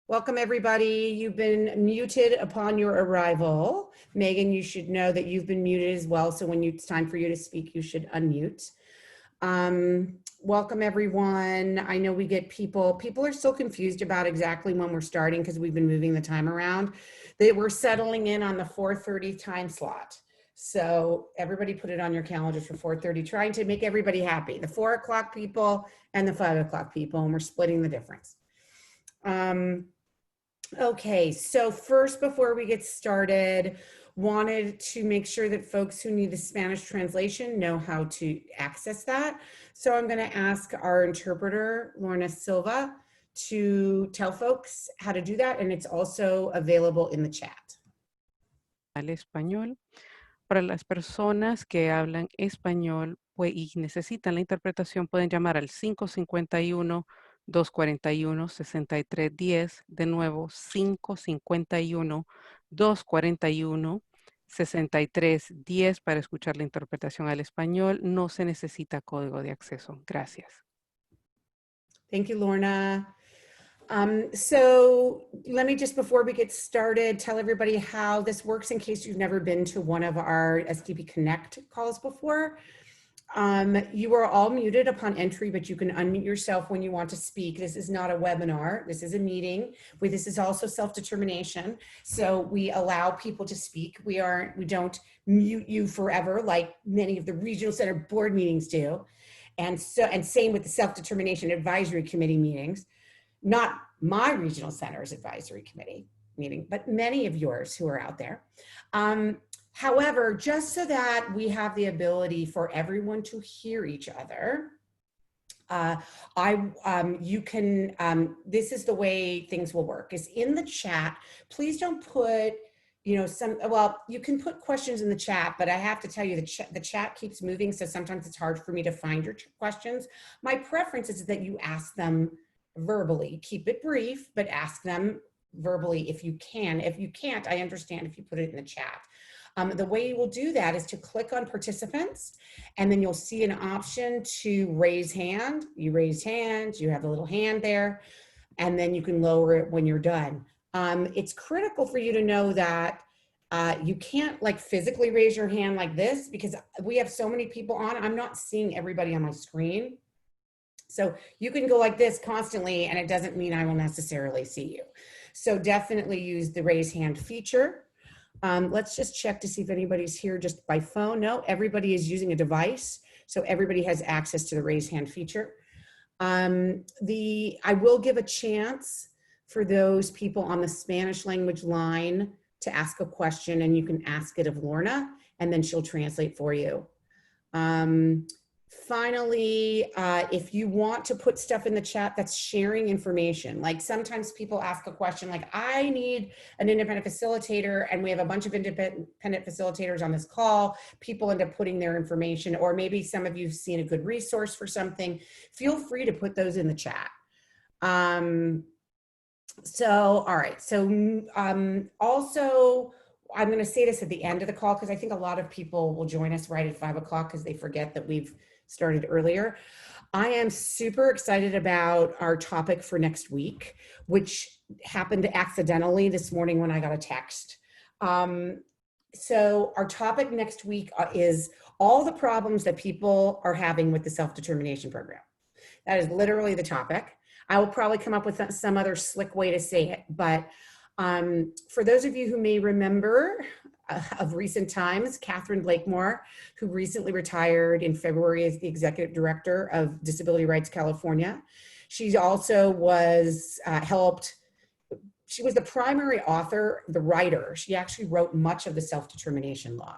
Welcome, everybody. You've been muted upon your arrival. Megan, you should know that you've been muted as well, so when it's time for you to speak, you should unmute. Welcome, everyone. I know we get people are still confused about exactly when we're starting because we've been moving the time around. We're settling in on the 4:30 time slot. So everybody put it on your calendar for 4:30, trying to make everybody happy. The 4 o'clock people and the 5 o'clock people, and we're splitting the difference. Okay, so first, before we get started, wanted to make sure that folks who need the Spanish translation know how to access that. So I'm going to ask our interpreter, Lorna Silva, to tell folks how to do that, and it's also available in the chat. Al español. Para las personas que hablan español y necesitan la interpretación, pueden llamar al 551-241-6310. De nuevo, 551-241-6310 para escuchar la interpretación al español. No se necesita código de acceso. Gracias. Thank you, Lorna. So let me just, before we get started, tell everybody how this works in case you've never been to one of our SDP Connect calls before. You are all muted upon entry, but you can unmute yourself when you want to speak. This is not a webinar. This is a meeting. This is also self-determination. So we allow people to speak. We don't mute you forever like many of the regional center board meetings do. And same with the self-determination advisory committee meetings. Not my regional center's advisory committee meeting, but many of yours who are out there. However, just so that we have the ability for everyone to hear each other, this is the way things will work, is in the chat. Please don't put, you can put questions in the chat, but I have to tell you the chat keeps moving, so sometimes it's hard for me to find your questions. My preference is that you ask them verbally. Keep it brief, but ask them verbally if you can. If you can't, I understand if you put it in the chat. The way you will do that is to click on participants, and then you'll see an option to raise hand. You raise hands, you have a little hand there, and then you can lower it when you're done. It's critical for you to know that you can't like physically raise your hand like this because we have so many people on. I'm not seeing everybody on my screen. So you can go like this constantly, and it doesn't mean I will necessarily see you. So definitely use the raise hand feature. Let's just check to see if anybody's here just by phone. No, everybody is using a device, so everybody has access to the raise hand feature. I will give a chance for those people on the Spanish language line to ask a question, and you can ask it of Lorna, and then she'll translate for you. Finally, if you want to put stuff in the chat that's sharing information, like sometimes people ask a question like, I need an independent facilitator, and we have a bunch of independent facilitators on this call. People end up putting their information, or maybe some of you've seen a good resource for something. Feel free to put those in the chat. All right. So also, I'm going to say this at the end of the call because I think a lot of people will join us right at 5 o'clock because they forget that we've started earlier. I am super excited about our topic for next week, which happened accidentally this morning when I got a text. So our topic next week is all the problems that people are having with the self-determination program. That is literally the topic. I will probably come up with some other slick way to say it, but for those of you who may remember of recent times, Catherine Blakemore, who recently retired in February as the Executive Director of Disability Rights California. She also was she was the primary author, the writer. She actually wrote much of the self-determination law.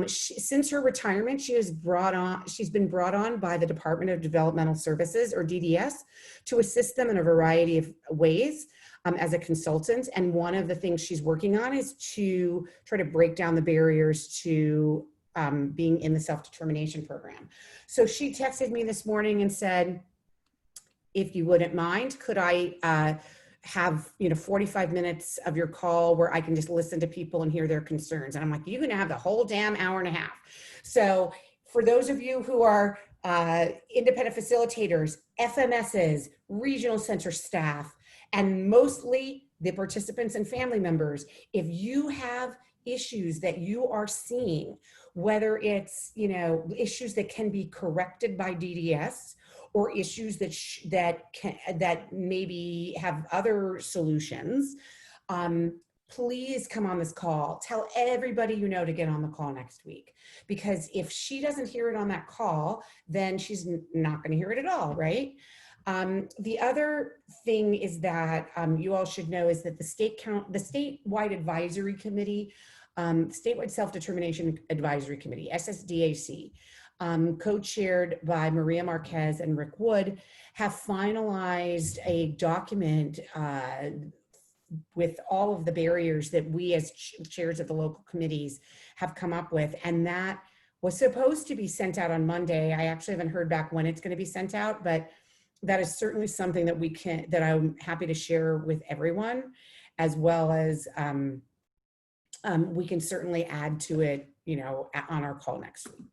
Since her retirement, she's been brought on by the Department of Developmental Services, or DDS, to assist them in a variety of ways. As a consultant, and one of the things she's working on is to try to break down the barriers to being in the self-determination program. So she texted me this morning and said, if you wouldn't mind, could I have 45 minutes of your call where I can just listen to people and hear their concerns? And I'm like, you're gonna have the whole damn hour and a half. So for those of you who are independent facilitators, FMSs, regional center staff, and mostly the participants and family members. If you have issues that you are seeing, whether it's, you know, issues that can be corrected by DDS, or issues that maybe have other solutions, please come on this call. Tell everybody you know to get on the call next week, because if she doesn't hear it on that call, then she's not going to hear it at all, right? The other thing is that you all should know is that the statewide advisory committee, statewide self-determination advisory committee, SSDAC, co-chaired by Maria Marquez and Rick Wood, have finalized a document with all of the barriers that we as chairs of the local committees have come up with. And that was supposed to be sent out on Monday. I actually haven't heard back when it's going to be sent out, but that is certainly something that I'm happy to share with everyone, as well as we can certainly add to it, you know, on our call next week.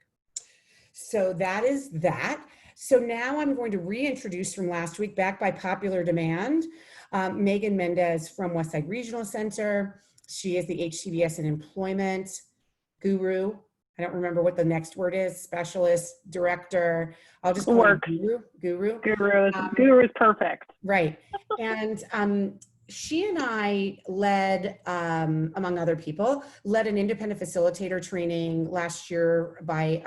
So that is that. So now I'm going to reintroduce from last week, back by popular demand, Megan Mendes from Westside Regional Center. She is the HCBS and employment guru. I don't remember what the next word is, specialist, director. I'll just call her guru. Guru is perfect. Right. And she and I led, among other people, led an independent facilitator training last year by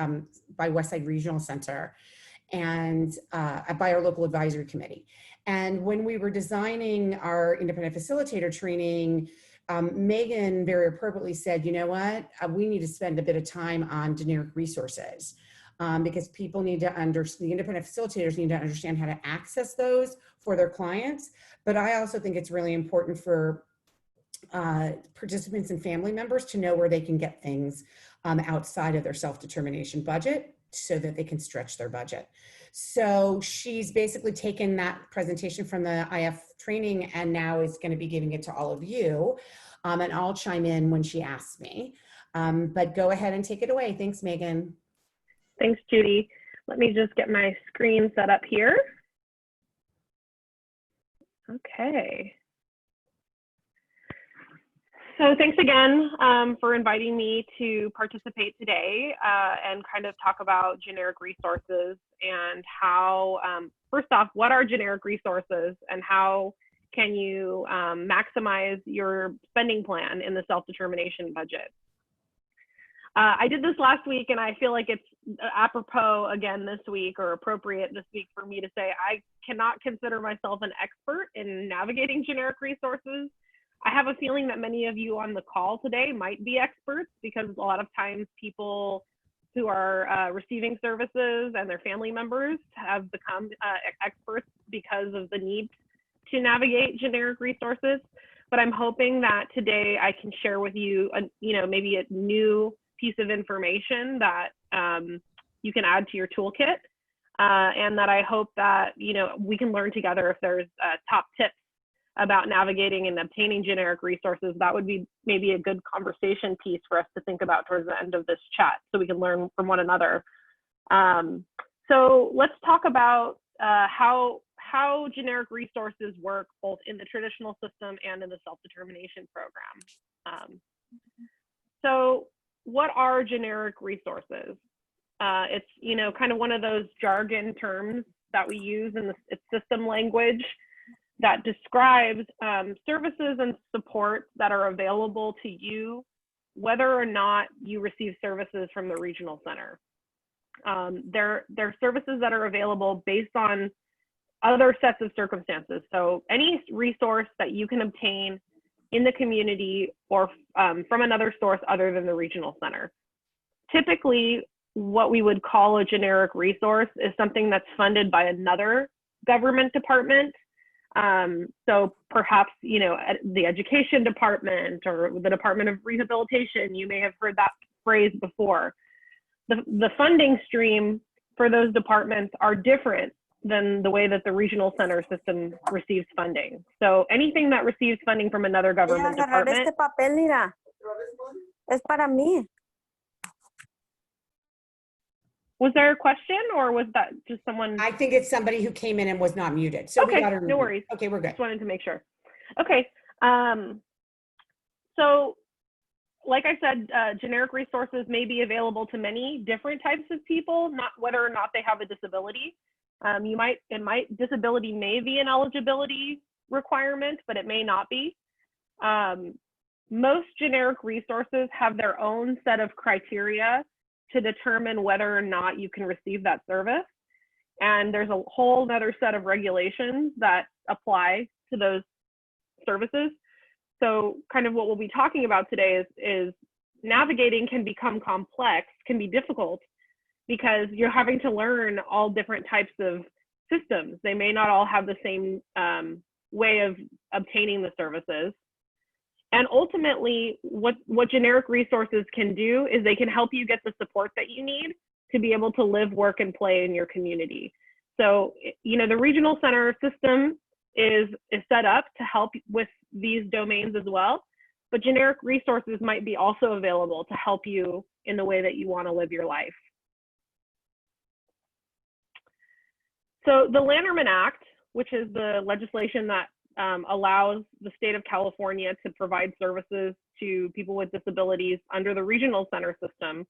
Westside Regional Center and by our local advisory committee. And when we were designing our independent facilitator training, Megan very appropriately said, you know what, we need to spend a bit of time on generic resources because people need to understand, the independent facilitators need to understand how to access those for their clients. But I also think it's really important for participants and family members to know where they can get things outside of their self-determination budget so that they can stretch their budget. So she's basically taken that presentation from the IF training and now is going to be giving it to all of you. And I'll chime in when she asks me. But go ahead and take it away. Thanks, Megan. Thanks, Judy. Let me just get my screen set up here. Okay. So thanks again for inviting me to participate today and kind of talk about generic resources and how, first off, what are generic resources and how can you maximize your spending plan in the self-determination budget? I did this last week and I feel like it's apropos again this week, or appropriate this week, for me to say I cannot consider myself an expert in navigating generic resources. I have a feeling that many of you on the call today might be experts, because a lot of times people who are receiving services and their family members have become experts because of the need to navigate generic resources. But I'm hoping that today I can share with you, maybe a new piece of information that you can add to your toolkit, and that I hope that we can learn together if there's top tips about navigating and obtaining generic resources. That would be maybe a good conversation piece for us to think about towards the end of this chat, so we can learn from one another. So let's talk about how generic resources work both in the traditional system and in the self-determination program. So what are generic resources? It's kind of one of those jargon terms that we use in it's system language that describes services and supports that are available to you, whether or not you receive services from the regional center. They're services that are available based on other sets of circumstances. So any resource that you can obtain in the community or from another source other than the regional center. Typically, what we would call a generic resource is something that's funded by another government department. So perhaps, the education department or the Department of Rehabilitation, you may have heard that phrase before. The funding stream for those departments are different than the way that the regional center system receives funding. So anything that receives funding from another government department. Este papel, mira. Es para mí. Was there a question, or was that just someone? I think it's somebody who came in and was not muted. So okay, we got her. No worries. Okay, we're good. Just wanted to make sure. Okay. So like I said, generic resources may be available to many different types of people, not whether or not they have a disability. Disability may be an eligibility requirement, but it may not be. Most generic resources have their own set of criteria to determine whether or not you can receive that service. And there's a whole other set of regulations that apply to those services. So kind of what we'll be talking about today is navigating can become complex, can be difficult, because you're having to learn all different types of systems. They may not all have the same way of obtaining the services. And ultimately, what generic resources can do is they can help you get the support that you need to be able to live, work, and play in your community. So, you know, the regional center system is set up to help with these domains as well, but generic resources might be also available to help you in the way that you want to live your life. So the Landerman Act, which is the legislation that allows the state of California to provide services to people with disabilities under the regional center system,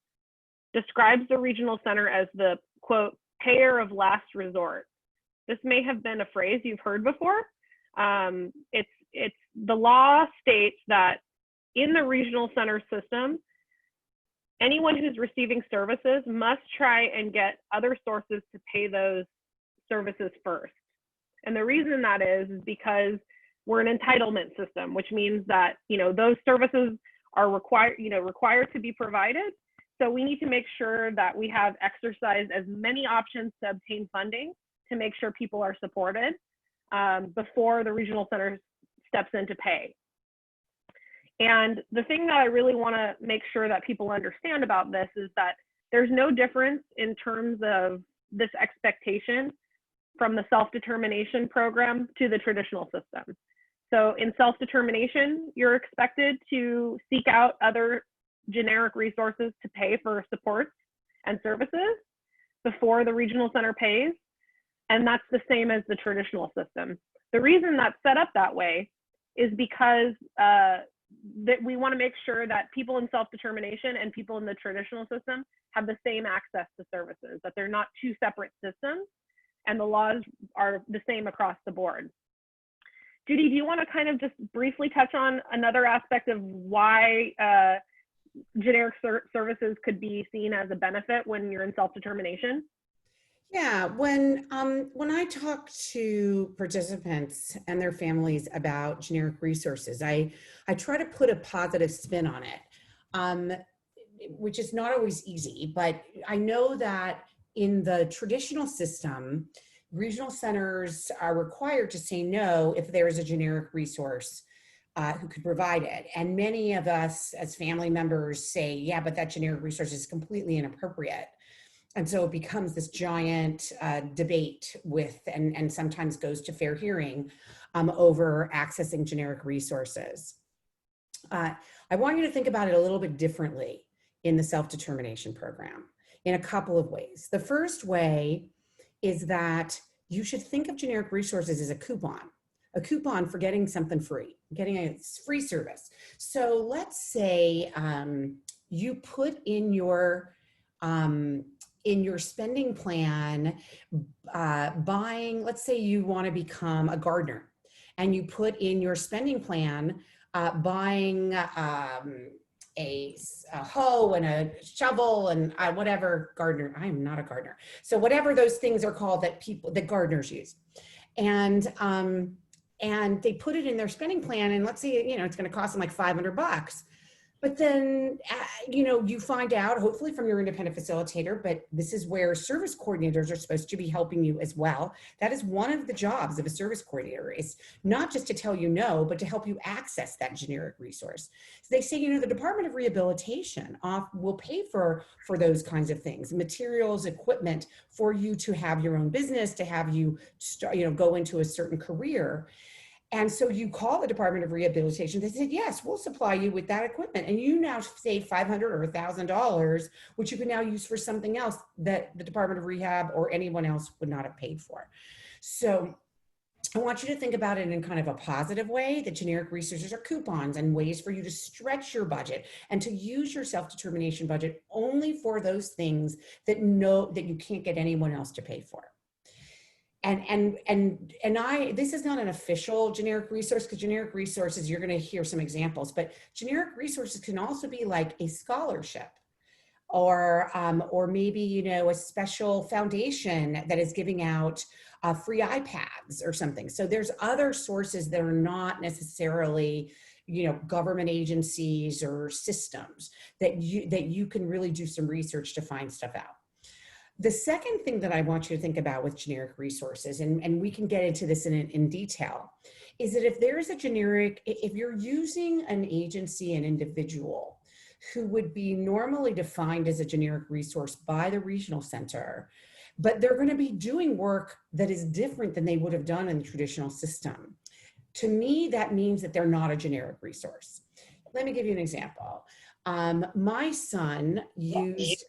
describes the regional center as the, quote, payer of last resort. This may have been a phrase you've heard before. The law states that in the regional center system, anyone who's receiving services must try and get other sources to pay those services first. And the reason that is because we're an entitlement system, which means that, you know, those services are required to be provided. So we need to make sure that we have exercised as many options to obtain funding to make sure people are supported before the regional center steps in to pay. And the thing that I really want to make sure that people understand about this is that there's no difference in terms of this expectation from the self-determination program to the traditional system. So in self-determination, you're expected to seek out other generic resources to pay for supports and services before the regional center pays. And that's the same as the traditional system. The reason that's set up that way is because that we want to make sure that people in self-determination and people in the traditional system have the same access to services, that they're not two separate systems, and the laws are the same across the board. Judy, do you want to kind of just briefly touch on another aspect of why generic services could be seen as a benefit when you're in self-determination? Yeah, when I talk to participants and their families about generic resources, I try to put a positive spin on it, which is not always easy, but I know that in the traditional system, regional centers are required to say no if there is a generic resource who could provide it. And many of us as family members say, yeah, but that generic resource is completely inappropriate. And so it becomes this giant debate with, and sometimes goes to fair hearing over accessing generic resources. I want you to think about it a little bit differently in the self-determination program in a couple of ways. The first way is that you should think of generic resources as a coupon for getting something free, getting a free service. So let's say you put in your spending plan, buying, let's say you want to become a gardener, and you put in your spending plan buying a hoe and a shovel and whatever gardener, I am not a gardener. So whatever those things are called that gardeners use. And they put it in their spending plan, and let's say, you know, it's going to cost them like $500. But then, you know, you find out, hopefully from your independent facilitator, but this is where service coordinators are supposed to be helping you as well. That is one of the jobs of a service coordinator, is not just to tell you no, but to help you access that generic resource. So they say, you know, the Department of Rehabilitation will pay for those kinds of things, materials, equipment, for you to have your own business, to have you start, you know, go into a certain career. And so you call the Department of Rehabilitation. They said, yes, we'll supply you with that equipment. And you now save $500 or $1,000, which you can now use for something else that the Department of Rehab or anyone else would not have paid for. So I want you to think about it in kind of a positive way, that generic resources are coupons and ways for you to stretch your budget and to use your self-determination budget only for those things that you can't get anyone else to pay for. This is not an official generic resource, because generic resources, you're going to hear some examples, but generic resources can also be like a scholarship, or maybe, a special foundation that is giving out free iPads or something. So there's other sources that are not necessarily, government agencies or systems that you can really do some research to find stuff out. The second thing that I want you to think about with generic resources, and we can get into this in detail, is that if you're using an agency, an individual who would be normally defined as a generic resource by the regional center, but they're going to be doing work that is different than they would have done in the traditional system. To me, that means that they're not a generic resource. Let me give you an example. My son used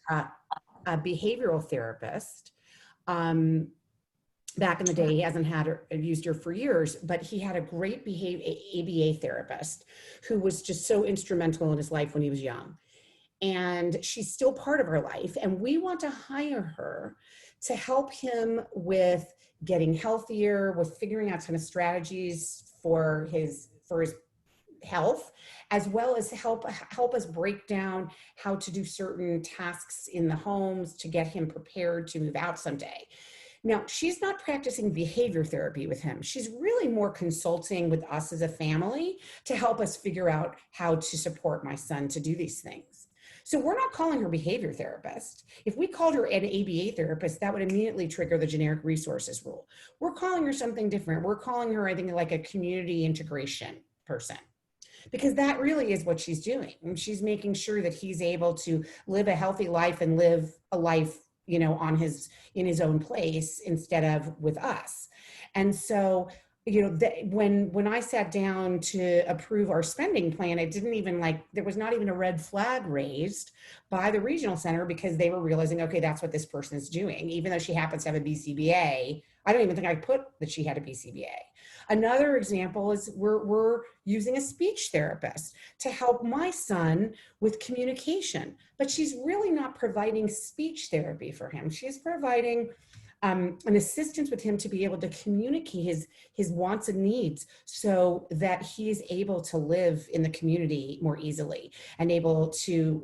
a behavioral therapist. Back in the day, he hasn't used her for years, but he had a great ABA therapist who was just so instrumental in his life when he was young. And she's still part of our life. And we want to hire her to help him with getting healthier, with figuring out kind of strategies for his health, as well as help us break down how to do certain tasks in the homes to get him prepared to move out someday. Now, she's not practicing behavior therapy with him. She's really more consulting with us as a family to help us figure out how to support my son to do these things. So we're not calling her behavior therapist. If we called her an ABA therapist, that would immediately trigger the generic resources rule. We're calling her something different. We're calling her, I think, like a community integration person, because that really is what she's doing. And she's making sure that he's able to live a healthy life and live a life, in his own place instead of with us. And so, when I sat down to approve our spending plan, it didn't even there was not even a red flag raised by the regional center, because they were realizing, okay, that's what this person is doing. Even though she happens to have a BCBA, I don't even think I put that she had a BCBA. Another example is we're using a speech therapist to help my son with communication, but she's really not providing speech therapy for him. She's providing an assistance with him to be able to communicate his wants and needs so that he's able to live in the community more easily and able to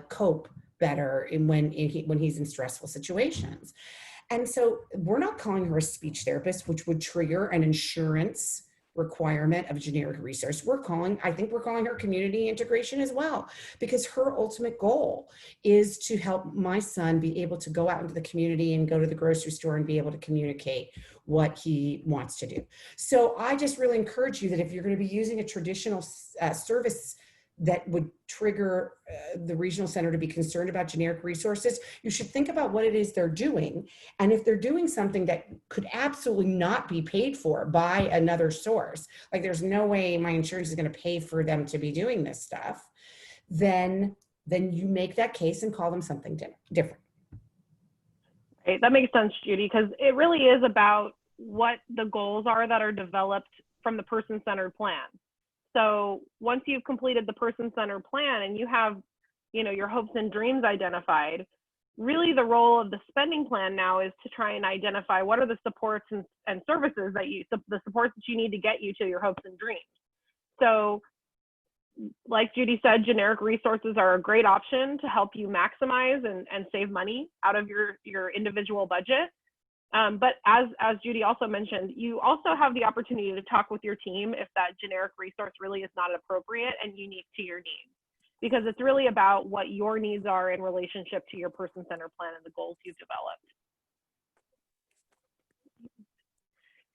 cope better when he's in stressful situations. And so we're not calling her a speech therapist, which would trigger an insurance requirement of a generic resource. I think we're calling her community integration as well, because her ultimate goal is to help my son be able to go out into the community and go to the grocery store and be able to communicate what he wants to do. So I just really encourage you that if you're going to be using a traditional service that would trigger the regional center to be concerned about generic resources, you should think about what it is they're doing. And if they're doing something that could absolutely not be paid for by another source, like there's no way my insurance is going to pay for them to be doing this stuff, then you make that case and call them something different. Right. That makes sense, Judy, because it really is about what the goals are that are developed from the person-centered plan. So once you've completed the person-centered plan and you have, your hopes and dreams identified, really the role of the spending plan now is to try and identify what are the supports and services the supports that you need to get you to your hopes and dreams. So like Judy said, generic resources are a great option to help you maximize and save money out of your individual budget. But as Judy also mentioned, you also have the opportunity to talk with your team if that generic resource really is not appropriate and unique to your needs, because it's really about what your needs are in relationship to your person-centered plan and the goals you've developed.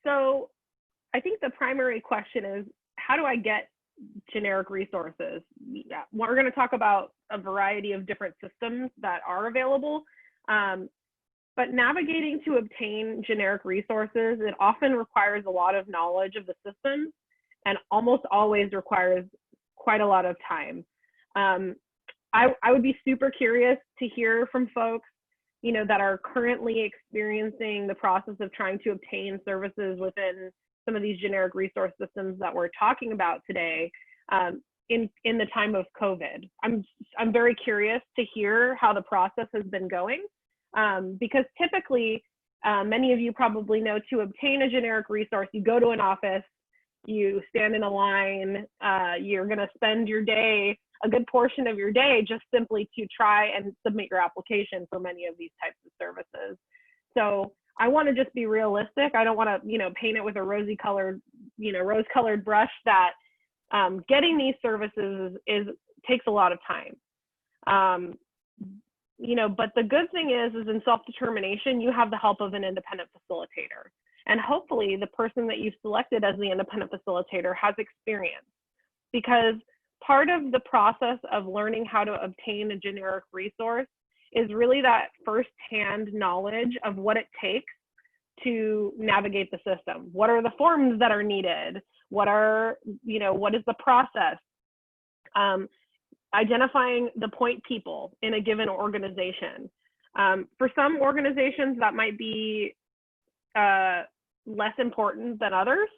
So I think the primary question is, how do I get generic resources? We're going to talk about a variety of different systems that are available. But navigating to obtain generic resources, it often requires a lot of knowledge of the system and almost always requires quite a lot of time. I would be super curious to hear from folks, you know, that are currently experiencing the process of trying to obtain services within some of these generic resource systems that we're talking about today in the time of COVID. I'm very curious to hear how the process has been going because typically, many of you probably know, to obtain a generic resource, you go to an office, you stand in a line, you're gonna spend your day, a good portion of your day, just simply to try and submit your application for many of these types of services. So I want to just be realistic. I don't want to, you know, paint it with a rose-colored brush that getting these services takes a lot of time. You know, but the good thing is in self-determination, you have the help of an independent facilitator. And hopefully the person that you've selected as the independent facilitator has experience, because part of the process of learning how to obtain a generic resource is really that firsthand knowledge of what it takes to navigate the system. What are the forms that are needed? What is the process? Identifying the point people in a given organization. For some organizations that might be less important than others,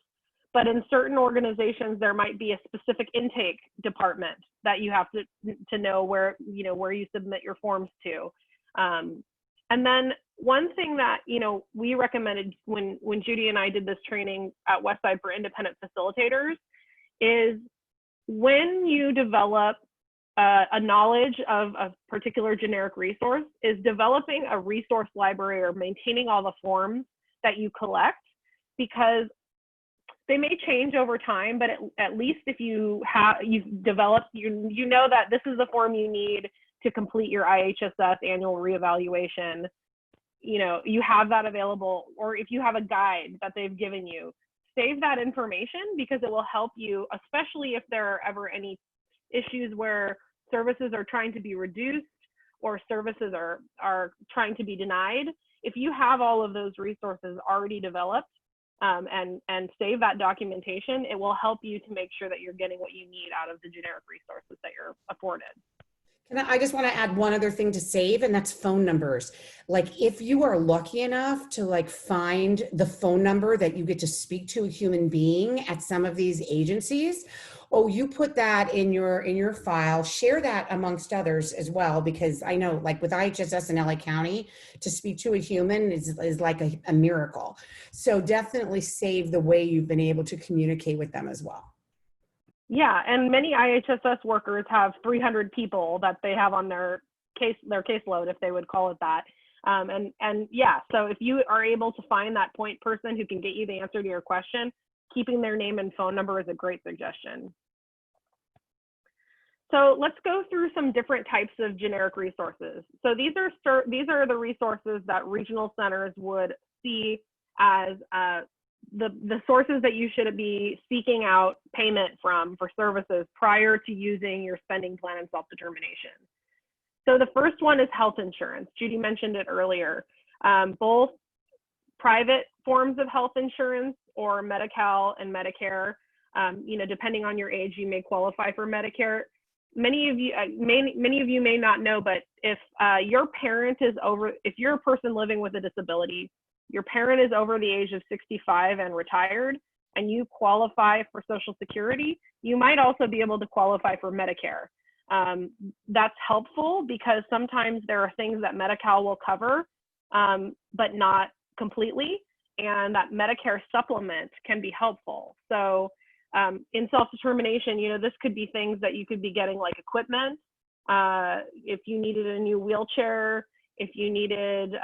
but in certain organizations there might be a specific intake department that you have to know where you submit your forms to. And then one thing that, you know, we recommended when Judy and I did this training at Westside for independent facilitators is when you develop a knowledge of a particular generic resource, is developing a resource library or maintaining all the forms that you collect, because they may change over time, but at least if you've developed, you know that this is the form you need to complete your IHSS annual reevaluation. You know, you have that available, or if you have a guide that they've given you, save that information, because it will help you, especially if there are ever any issues where services are trying to be reduced or services are trying to be denied. If you have all of those resources already developed and save that documentation, it will help you to make sure that you're getting what you need out of the generic resources that you're afforded. I just want to add one other thing to save, and that's phone numbers. Like, if you are lucky enough to like find the phone number that you get to speak to a human being at some of these agencies, you put that in your file, share that amongst others as well, because I know, like with IHSS and LA County, to speak to a human is like a miracle. So definitely save the way you've been able to communicate with them as well. Yeah, and many IHSS workers have 300 people that they have on their caseload, if they would call it that. And yeah, so if you are able to find that point person who can get you the answer to your question, keeping their name and phone number is a great suggestion. So let's go through some different types of generic resources. So these are the resources that regional centers would see as the sources that you should be seeking out payment from for services prior to using your spending plan and self-determination. So the first one is health insurance. Judy mentioned it earlier. Both private forms of health insurance or Medi-cal and Medicare, you know, depending on your age, you may qualify for Medicare. Many of you may not know, but if your parent is if you're a person living with a disability, your parent is over the age of 65 and retired, and you qualify for Social Security, you might also be able to qualify for Medicare. That's helpful because sometimes there are things that Medi-cal will cover, but not completely, and that Medicare supplement can be helpful. So in self-determination, you know, this could be things that you could be getting, like equipment, if you needed a new wheelchair, if you needed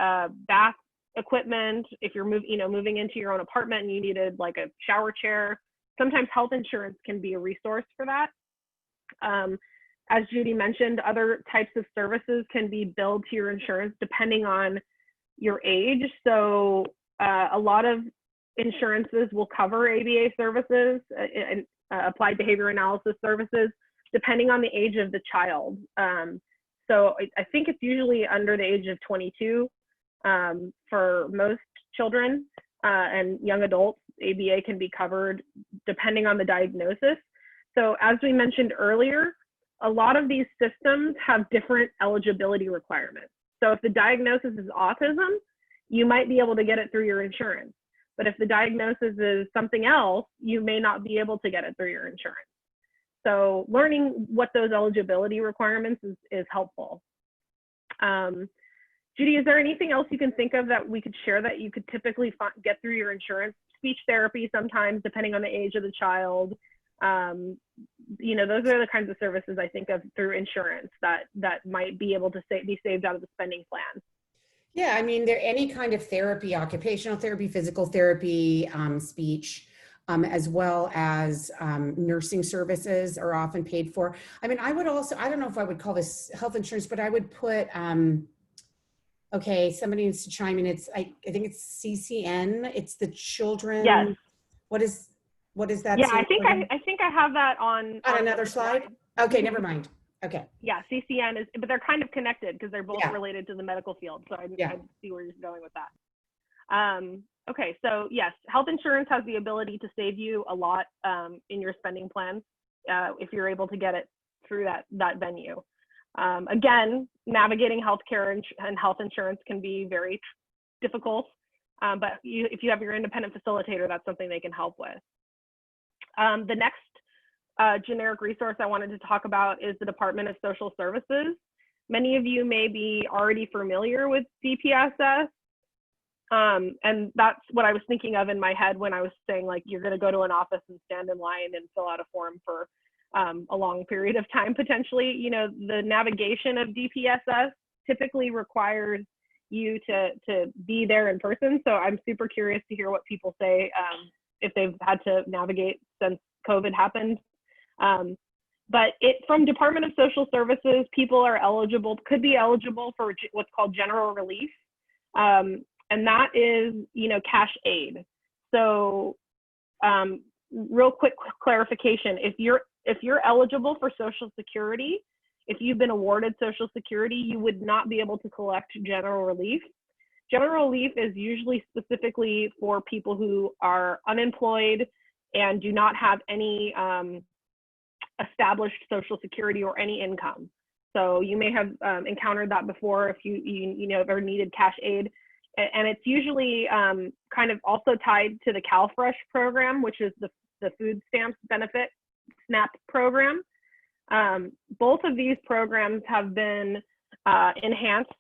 bath equipment, if you're moving into your own apartment and you needed like a shower chair. Sometimes health insurance can be a resource for that. As Judy mentioned, other types of services can be billed to your insurance depending on your age. So a lot of insurances will cover ABA services and applied behavior analysis services depending on the age of the child. So I think it's usually under the age of 22. For most children and young adults, ABA can be covered depending on the diagnosis. So as we mentioned earlier, a lot of these systems have different eligibility requirements. So if the diagnosis is autism, you might be able to get it through your insurance. But if the diagnosis is something else, you may not be able to get it through your insurance. So learning what those eligibility requirements is helpful. Judy, is there anything else you can think of that we could share that you could typically get through your insurance? Speech therapy sometimes, depending on the age of the child. You know, those are the kinds of services I think of through insurance that might be able to be saved out of the spending plan. Yeah, I mean, there any kind of therapy, occupational therapy, physical therapy, speech, as well as nursing services are often paid for. I mean, I would also, I don't know if I would call this health insurance, but I would put, okay, somebody needs to chime in. It's, I think it's CCN. It's the children. Yes. What is that? Yeah, I think I have that on another slide. Okay, never mind. Okay. Yeah, CCN is, but they're kind of connected because they're both related to the medical field. So I see where you're going with that. Okay, so yes, health insurance has the ability to save you a lot in your spending plans if you're able to get it through that venue. Again, navigating healthcare and health insurance can be very difficult, but if you have your independent facilitator, that's something they can help with. The next generic resource I wanted to talk about is the Department of Social Services. Many of you may be already familiar with DPSS, and that's what I was thinking of in my head when I was saying, like, you're going to go to an office and stand in line and fill out a form for a long period of time potentially. You know, the navigation of DPSS typically requires you to be there in person. So I'm super curious to hear what people say if they've had to navigate since COVID happened. But from Department of Social Services, people are could be eligible for what's called general relief. And that is, you know, cash aid. So real quick clarification, if you're eligible for Social Security, if you've been awarded Social Security, you would not be able to collect general relief. General relief is usually specifically for people who are unemployed and do not have any established Social Security or any income. So you may have encountered that before if you know, ever needed cash aid. And it's usually kind of also tied to the Calfresh program, which is the food stamps benefit SNAP program. Both of these programs have been enhanced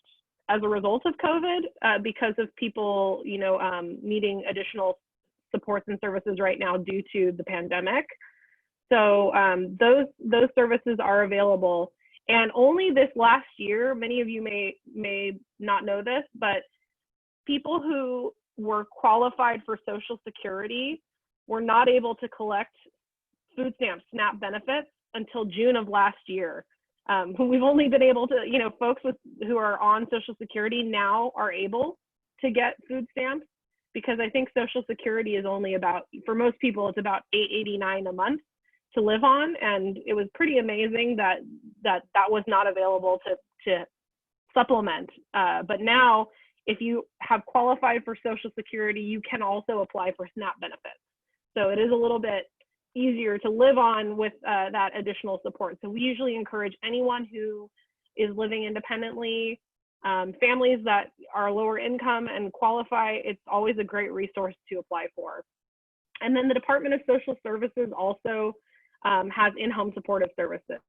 as a result of COVID because of people, you know, needing additional supports and services right now due to the pandemic. So those services are available. And only this last year, many of you may not know this, but people who were qualified for Social Security were not able to collect food stamps, SNAP benefits until June of last year. We've only been able to, you know, folks who are on Social Security now are able to get food stamps because I think Social Security is only about, for most people, it's about $8.89 a month to live on. And it was pretty amazing that was not available to supplement. But now, if you have qualified for Social Security, you can also apply for SNAP benefits. So it is a little bit easier to live on with that additional support. So we usually encourage anyone who is living independently, families that are lower income and qualify, it's always a great resource to apply for. And then the Department of Social Services also has in-home supportive services.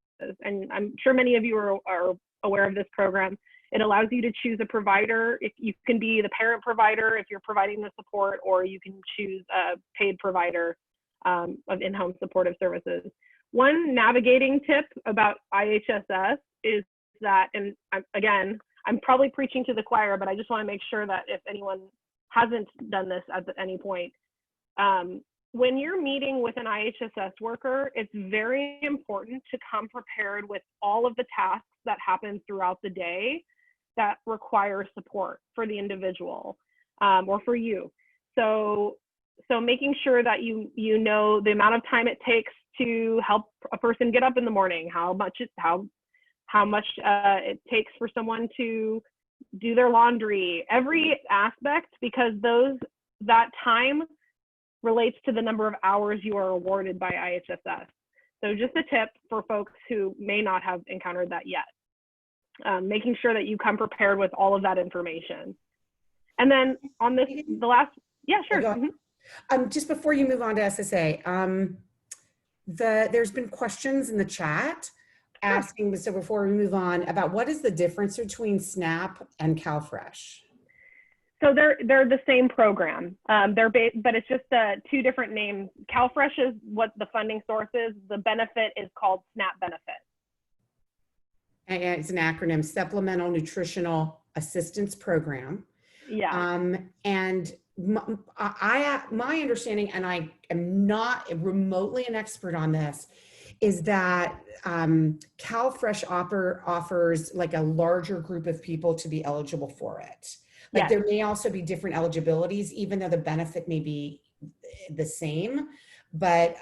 And I'm sure many of you are aware of this program. It allows you to choose a provider. If you can be the parent provider if you're providing the support, or you can choose a paid provider of in-home supportive services. One navigating tip about IHSS is that, and again, I'm probably preaching to the choir, but I just want to make sure that if anyone hasn't done this at any point, when you're meeting with an IHSS worker, it's very important to come prepared with all of the tasks that happen throughout the day that require support for the individual or for you. So making sure that you know the amount of time it takes to help a person get up in the morning, how much it takes for someone to do their laundry, every aspect, because that time relates to the number of hours you are awarded by IHSS. So just a tip for folks who may not have encountered that yet, making sure that you come prepared with all of that information. And then on this, the last, yeah, sure. Just before you move on to SSA, there's been questions in the chat asking, so before we move on, about what is the difference between SNAP and Calfresh? So they're the same program. But it's just two different names. Calfresh is what the funding source is. The benefit is called SNAP benefit. And it's an acronym, Supplemental Nutritional Assistance Program. Yeah. And my understanding, and I am not remotely an expert on this, is that Calfresh offers like a larger group of people to be eligible for it. Like yes. There may also be different eligibilities, even though the benefit may be the same. But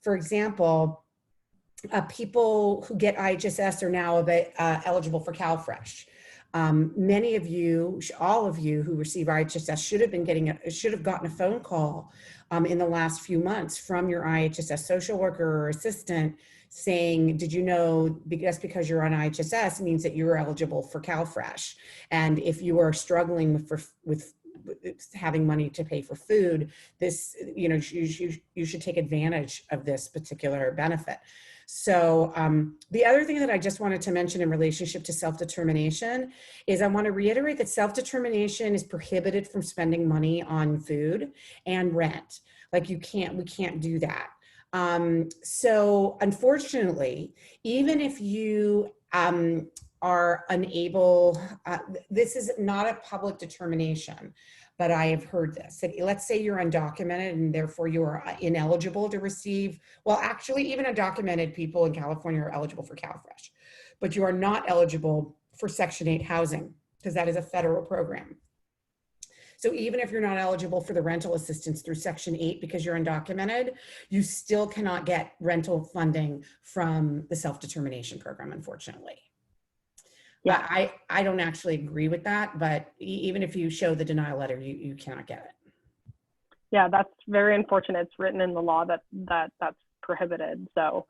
for example, people who get IHSS are now eligible for Calfresh. Many of you, all of you who receive IHSS should have gotten a phone call in the last few months from your IHSS social worker or assistant saying, did you know just because you're on IHSS means that you're eligible for Calfresh? And if you are struggling with having money to pay for food, you should take advantage of this particular benefit. So the other thing that I just wanted to mention in relationship to self-determination is I want to reiterate that self-determination is prohibited from spending money on food and rent. Like we can't do that. So unfortunately, even if you are unable, this is not a public determination, but I have heard this. Let's say you're undocumented and therefore you are ineligible to receive, well, actually even undocumented people in California are eligible for Calfresh, but you are not eligible for Section 8 housing because that is a federal program. So even if you're not eligible for the rental assistance through Section 8 because you're undocumented, you still cannot get rental funding from the self-determination program, unfortunately. Yeah. I don't actually agree with that, but even if you show the denial letter, you cannot get it. Yeah, that's very unfortunate. It's written in the law that's prohibited. So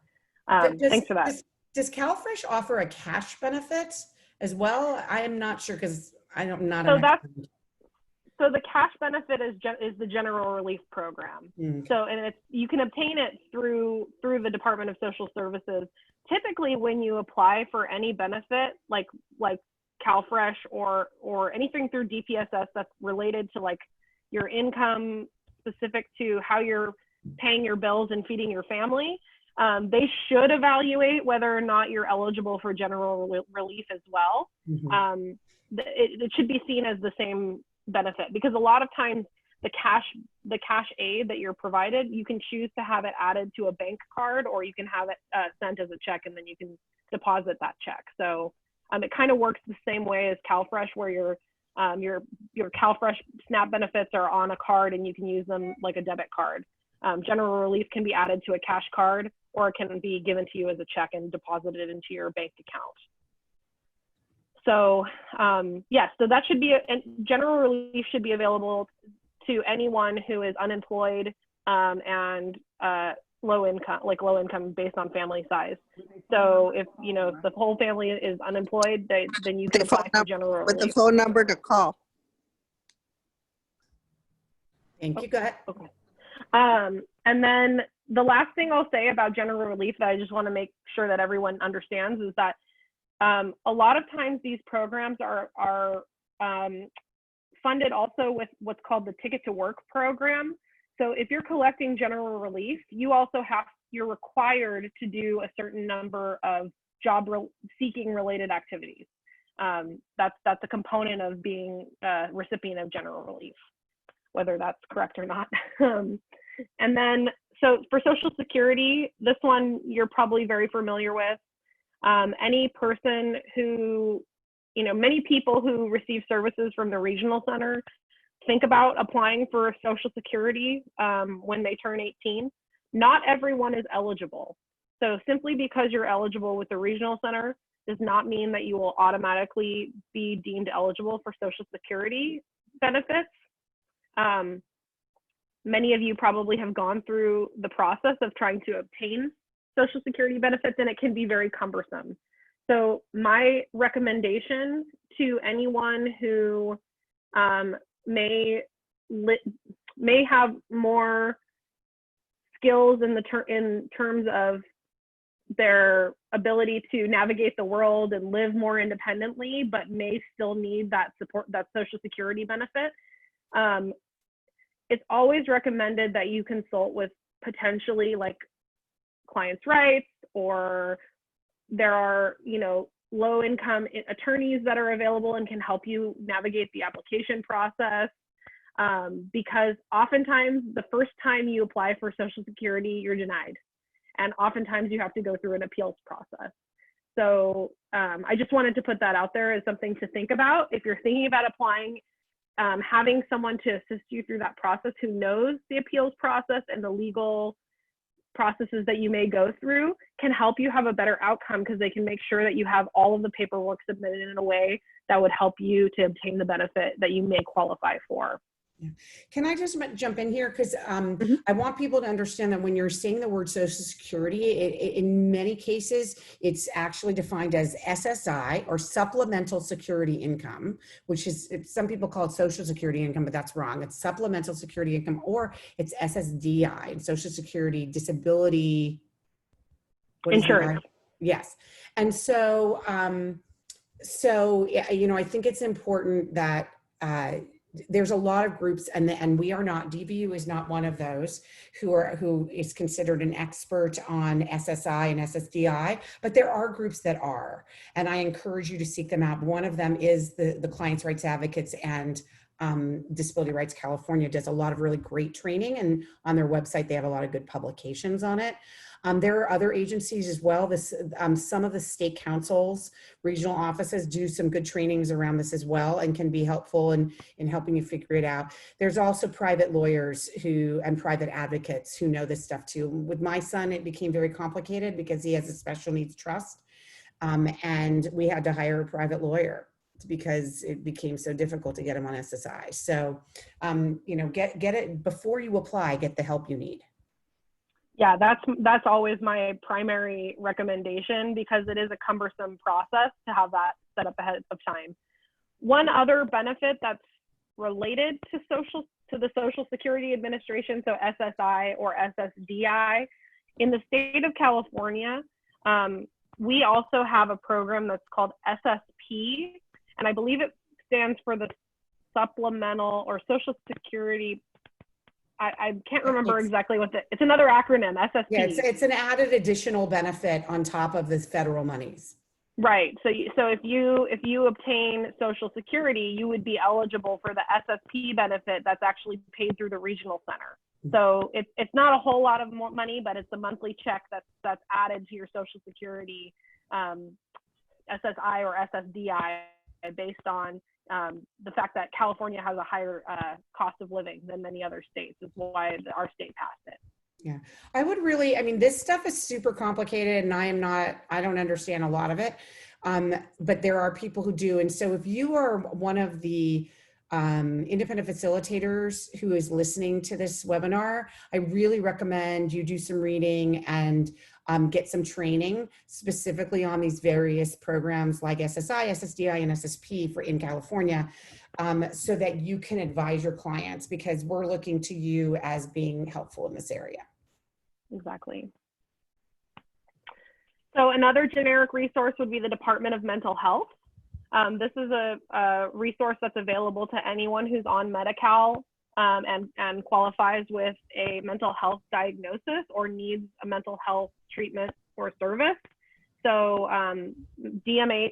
thanks for that. Does Calfresh offer a cash benefit as well? I am not sure because I'm not. So the cash benefit is the general relief program. Mm. So you can obtain it through the Department of Social Services. Typically, when you apply for any benefit like Calfresh or anything through DPSS that's related to like your income specific to how you're paying your bills and feeding your family, they should evaluate whether or not you're eligible for general relief as well. Mm-hmm. It should be seen as the same benefit because a lot of times the cash aid that you're provided, you can choose to have it added to a bank card or you can have it sent as a check and then you can deposit that check. So it kind of works the same way as Calfresh where your Calfresh SNAP benefits are on a card and you can use them like a debit card. General relief can be added to a cash card or it can be given to you as a check and deposited into your bank account. So yes, so that should be, general relief should be available to anyone who is unemployed and low income based on family size. So if the whole family is unemployed, then you can apply for general relief. With the phone number to call. Thank you. Go ahead. Okay. And then the last thing I'll say about general relief that I just want to make sure that everyone understands is that a lot of times these programs are funded also with what's called the Ticket to Work program. So if you're collecting general relief, you're required to do a certain number of job seeking related activities. That's a component of being a recipient of general relief, whether that's correct or not. And then, so for Social Security, this one you're probably very familiar with. Any person who, many people who receive services from the regional center think about applying for Social Security when they turn 18. Not everyone is eligible. So simply because you're eligible with the regional center does not mean that you will automatically be deemed eligible for Social Security benefits. Many of you probably have gone through the process of trying to obtain Social Security benefits, and it can be very cumbersome. So my recommendation to anyone who may have more skills in terms of their ability to navigate the world and live more independently, but may still need that support, that Social Security benefit. It's always recommended that you consult with potentially like clients' rights, or there are, you know, low income attorneys that are available and can help you navigate the application process. Because oftentimes the first time you apply for Social Security, you're denied. And oftentimes you have to go through an appeals process. So I just wanted to put that out there as something to think about. If you're thinking about applying, having someone to assist you through that process who knows the appeals process and the legal processes that you may go through can help you have a better outcome, because they can make sure that you have all of the paperwork submitted in a way that would help you to obtain the benefit that you may qualify for. Yeah. Can I just jump in here? Because I want people to understand that when you're saying the word Social Security, in many cases, it's actually defined as SSI, or Supplemental Security Income, which is, some people call it Social Security Income, but that's wrong. It's Supplemental Security Income, or it's SSDI, Social Security Disability Insurance. Yes. And so, you know, I think it's important that there's a lot of groups, and we are not, DBU is not one of those who is considered an expert on SSI and SSDI, but there are groups that are, and I encourage you to seek them out. One of them is the Clients' Rights Advocates, and Disability Rights California does a lot of really great training, and on their website they have a lot of good publications on it. There are other agencies as well. Some of the state councils, regional offices do some good trainings around this as well, and can be helpful in helping you figure it out. There's also private lawyers and private advocates who know this stuff too. With my son, it became very complicated because he has a special needs trust, and we had to hire a private lawyer because it became so difficult to get him on SSI. So, you know, get it before you apply. Get the help you need. Yeah, that's always my primary recommendation, because it is a cumbersome process to have that set up ahead of time. One other benefit that's related to the Social Security Administration, so SSI or SSDI, in the state of California, we also have a program that's called SSP, and I believe it stands for the Supplemental or Social Security. I can't remember exactly what it's another acronym, SSP. Yeah, it's an added additional benefit on top of this federal monies. Right. So if you obtain Social Security, you would be eligible for the SSP benefit that's actually paid through the regional center. So it's not a whole lot of more money, but it's a monthly check that's added to your Social Security SSI or SSDI based on the fact that California has a higher cost of living than many other states. Is why our state passed it. Yeah, I would really, I mean, this stuff is super complicated, and I don't understand a lot of it, but there are people who do. And so if you are one of the independent facilitators who is listening to this webinar, I really recommend you do some reading and get some training specifically on these various programs like SSI, SSDI, and SSP in California, so that you can advise your clients, because we're looking to you as being helpful in this area. Exactly. So another generic resource would be the Department of Mental Health. This is a resource that's available to anyone who's on Medi-cal and qualifies with a mental health diagnosis or needs a mental health treatment or service. So DMH,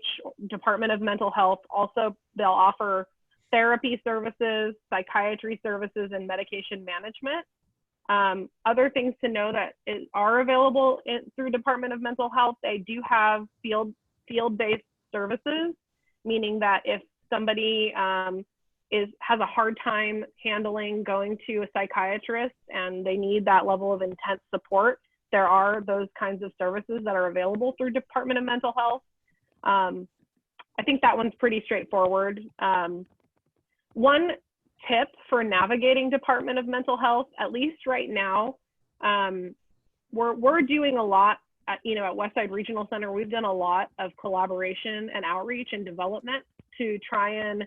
Department of Mental Health, also they'll offer therapy services, psychiatry services, and medication management. Other things to know that are available through Department of Mental Health, they do have field-based services, meaning that if somebody has a hard time handling going to a psychiatrist and they need that level of intense support, there are those kinds of services that are available through Department of Mental Health. I think that one's pretty straightforward. One tip for navigating Department of Mental Health, at least right now, we're doing a lot at Westside Regional Center. We've done a lot of collaboration and outreach and development to try and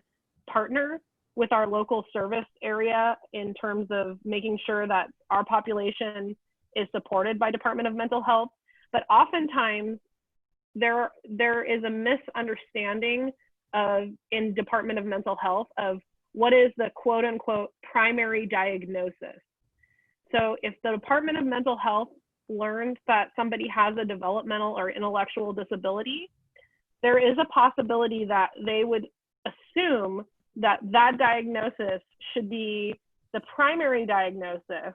partner with our local service area in terms of making sure that our population is supported by Department of Mental Health. But oftentimes there is a misunderstanding in Department of Mental Health of what is the quote unquote primary diagnosis. So if the Department of Mental Health learns that somebody has a developmental or intellectual disability, there is a possibility that they would assume that that diagnosis should be the primary diagnosis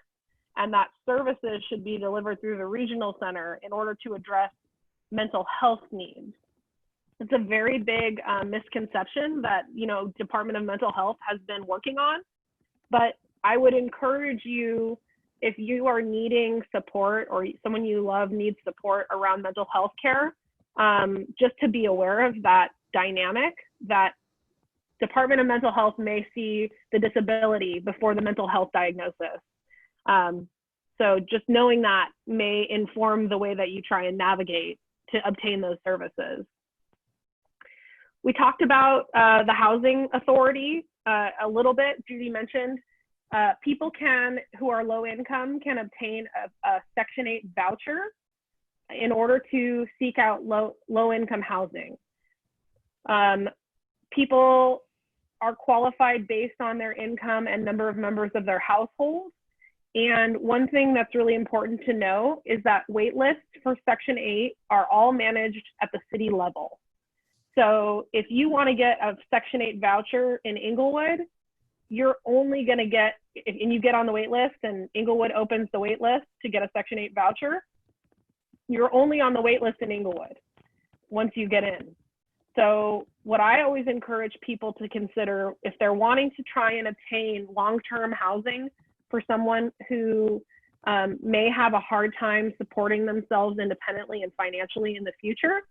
and that services should be delivered through the regional center in order to address mental health needs. It's a very big misconception that, Department of Mental Health has been working on, but I would encourage you, if you are needing support or someone you love needs support around mental health care, just to be aware of that dynamic, that Department of Mental Health may see the disability before the mental health diagnosis. So just knowing that may inform the way that you try and navigate to obtain those services. We talked about the housing authority a little bit. Judy mentioned people who are low income can obtain a Section 8 voucher in order to seek out low income housing. People are qualified based on their income and number of members of their household. And one thing that's really important to know is that wait lists for Section 8 are all managed at the city level. So if you want to get a Section 8 voucher in Inglewood, you're only going to get, and you get on the wait list and Inglewood opens the wait list to get a Section 8 voucher, you're only on the wait list in Inglewood once you get in. So what I always encourage people to consider, if they're wanting to try and obtain long-term housing for someone who may have a hard time supporting themselves independently and financially in the future,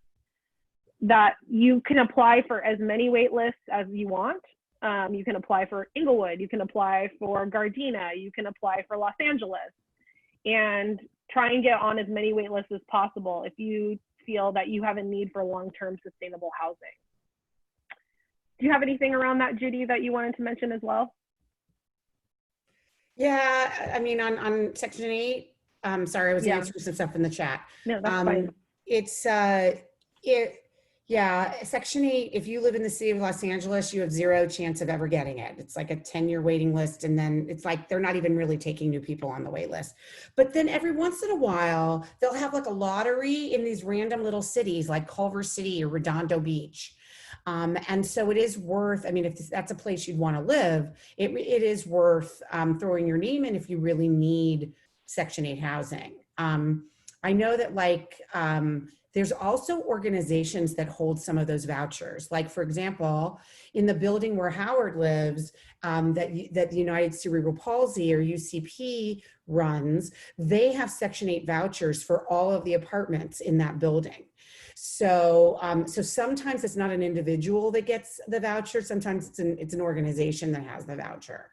that you can apply for as many wait lists as you want. You can apply for Inglewood, you can apply for Gardena, you can apply for Los Angeles, and try and get on as many wait lists as possible if you feel that you have a need for long-term sustainable housing. Do you have anything around that, Judy, that you wanted to mention as well? Yeah, I mean, on Section 8, sorry, I was answering some stuff in the chat. No, that's fine. Section 8, if you live in the city of Los Angeles, you have zero chance of ever getting it. It's like a 10-year waiting list, and then it's like they're not even really taking new people on the wait list. But then every once in a while, they'll have like a lottery in these random little cities like Culver City or Redondo Beach. And so it is worth, I mean, if that's a place you'd want to live, it is worth throwing your name in if you really need Section 8 housing. I know that there's also organizations that hold some of those vouchers. Like, for example, in the building where Howard lives, that the United Cerebral Palsy, or UCP, runs, they have Section 8 vouchers for all of the apartments in that building. So, so sometimes it's not an individual that gets the voucher. Sometimes it's an organization that has the voucher.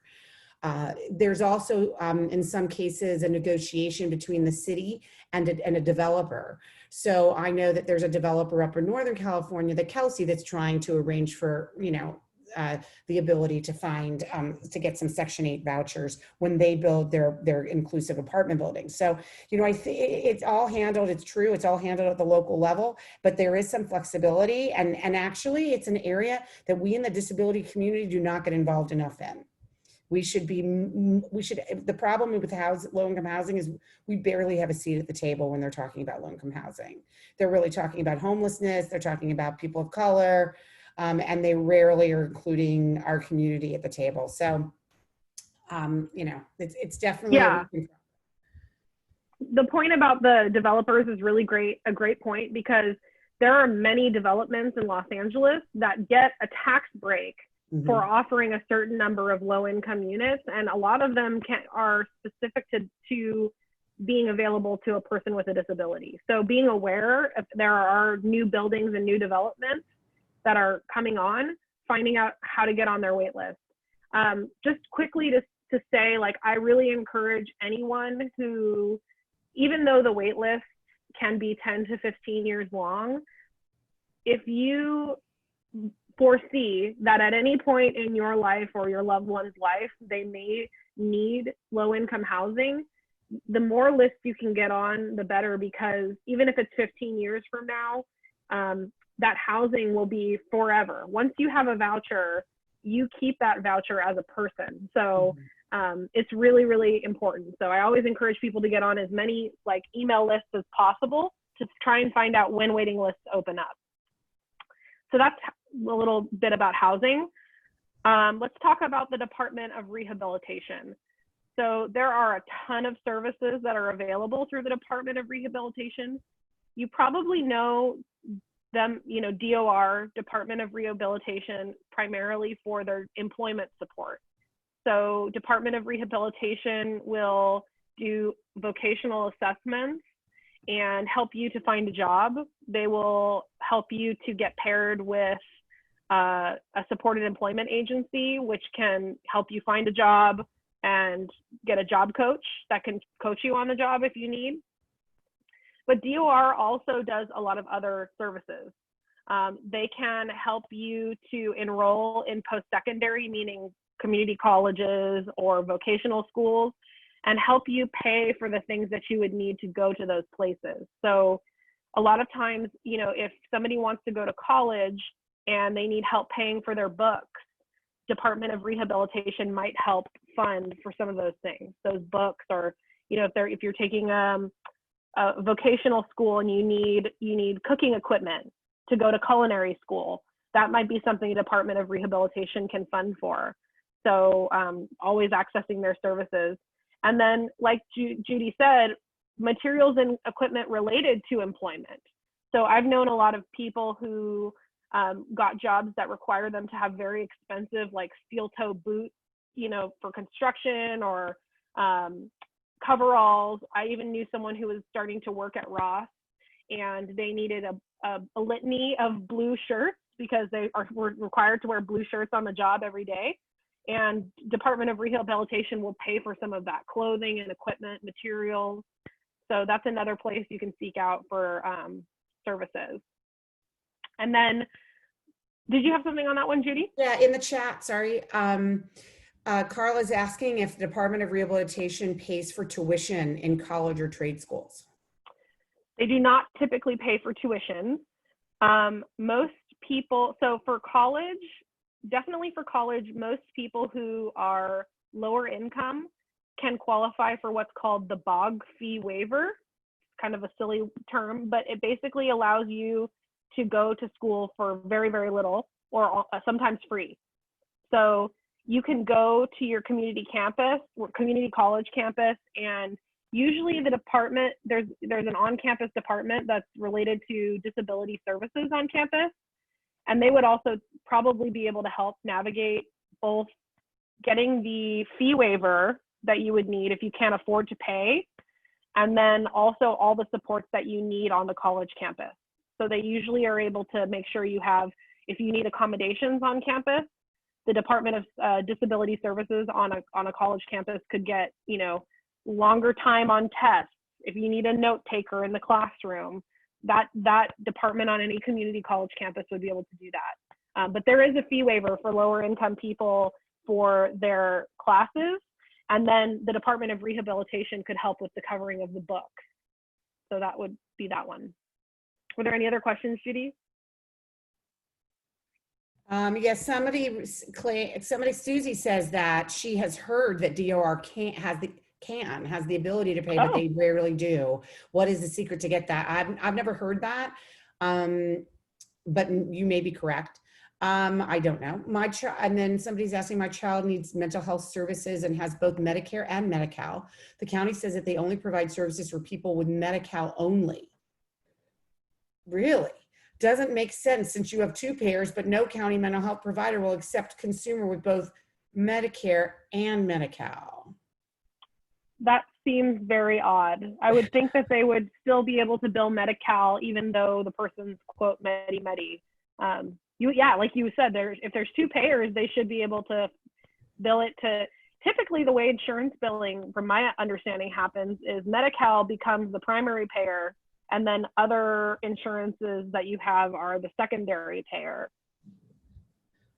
There's also, in some cases, a negotiation between the city and a developer. So I know that there's a developer up in Northern California, the Kelsey, that's trying to arrange for, the ability to find, to get some Section 8 vouchers when they build their inclusive apartment buildings. So, I think it's all handled, it's true, it's all handled at the local level, but there is some flexibility. And actually, it's an area that we in the disability community do not get involved enough in. The problem with low-income housing is we barely have a seat at the table when they're talking about low-income housing. They're really talking about homelessness, they're talking about people of color, and they rarely are including our community at the table. So, it's definitely the point about the developers is really a great point, because there are many developments in Los Angeles that get a tax break for offering a certain number of low-income units, and a lot of them are specific to being available to a person with a disability. So being aware if there are new buildings and new developments that are coming on, finding out how to get on their wait list. Just quickly to say, like, I really encourage anyone who, even though the wait list can be 10 to 15 years long, if you foresee that at any point in your life or your loved one's life, they may need low-income housing, the more lists you can get on, the better, because even if it's 15 years from now, that housing will be forever. Once you have a voucher, you keep that voucher as a person. So it's really, really important. So I always encourage people to get on as many like email lists as possible to try and find out when waiting lists open up. So that's a little bit about housing. Let's talk about the Department of Rehabilitation. So there are a ton of services that are available through the Department of Rehabilitation. You probably know them, you know, DOR, Department of Rehabilitation, primarily for their employment support. So Department of Rehabilitation will do vocational assessments and help you to find a job. They will help you to get paired with a supported employment agency, which can help you find a job and get a job coach that can coach you on the job if you need. But DOR also does a lot of other services. They can help you to enroll in post-secondary, meaning community colleges or vocational schools, and help you pay for the things that you would need to go to those places. So a lot of times, you know, if somebody wants to go to college and they need help paying for their books, Department of Rehabilitation might help fund for some of those things, those books, or, you know, if you're taking a vocational school and you need cooking equipment to go to culinary school, that might be something the Department of Rehabilitation can fund for. So always accessing their services. And then, like Judy said, materials and equipment related to employment. So I've known a lot of people who got jobs that require them to have very expensive, like steel toe boots, you know, for construction, or coveralls. I even knew someone who was starting to work at Ross, and they needed a litany of blue shirts because they were required to wear blue shirts on the job every day. And Department of Rehabilitation will pay for some of that clothing and equipment, materials. So that's another place you can seek out for services. And then, did you have something on that one, Judy? Yeah, in the chat, sorry. Carla's asking if the Department of Rehabilitation pays for tuition in college or trade schools. They do not typically pay for tuition. Most people, so for college, definitely for college, most people who are lower income can qualify for what's called the BOG fee waiver. Kind of a silly term, but it basically allows you to go to school for very, very little, or sometimes free. So you can go to your community campus or community college campus, and usually the department, there's an on-campus department that's related to disability services on campus. And they would also probably be able to help navigate both getting the fee waiver that you would need if you can't afford to pay, and then also all the supports that you need on the college campus. So they usually are able to make sure you have, if you need accommodations on campus, the Department of Disability Services on a college campus could get, you know, longer time on tests. If you need a note taker in the classroom, that department on any community college campus would be able to do that. But there is a fee waiver for lower income people for their classes. And then the Department of Rehabilitation could help with the covering of the book. So that would be that one. Were there any other questions, Judy? Yes, somebody, Susie says that she has heard that DOR has the ability to pay, but they rarely do. What is the secret to get that? I've never heard that, but you may be correct. I don't know. And then somebody's asking, my child needs mental health services and has both Medicare and Medi-cal. The county says that they only provide services for people with Medi-cal only. Really? Doesn't make sense since you have two payers, but no county mental health provider will accept consumer with both Medicare and Medi-cal. That seems very odd. I would think that they would still be able to bill Medi-cal even though the person's quote Medi. Yeah, like you said, if there's two payers, they should be able to bill it to. Typically, the way insurance billing, from my understanding, happens is Medi-cal becomes the primary payer, and then other insurances that you have are the secondary payer.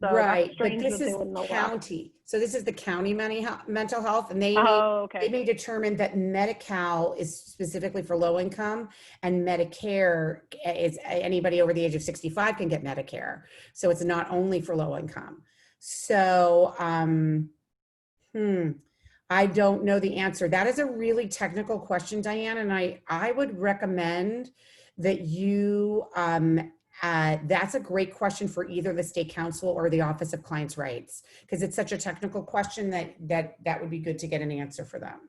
So right, but this is county. So this is the county mental health, and they may determine that Medi-cal is specifically for low income, and Medicare is anybody over the age of 65 can get Medicare. So it's not only for low income. So, I don't know the answer. That is a really technical question, Diane, and I would recommend that you, that's a great question for either the State Council or the Office of Clients' Rights, because it's such a technical question that would be good to get an answer for them.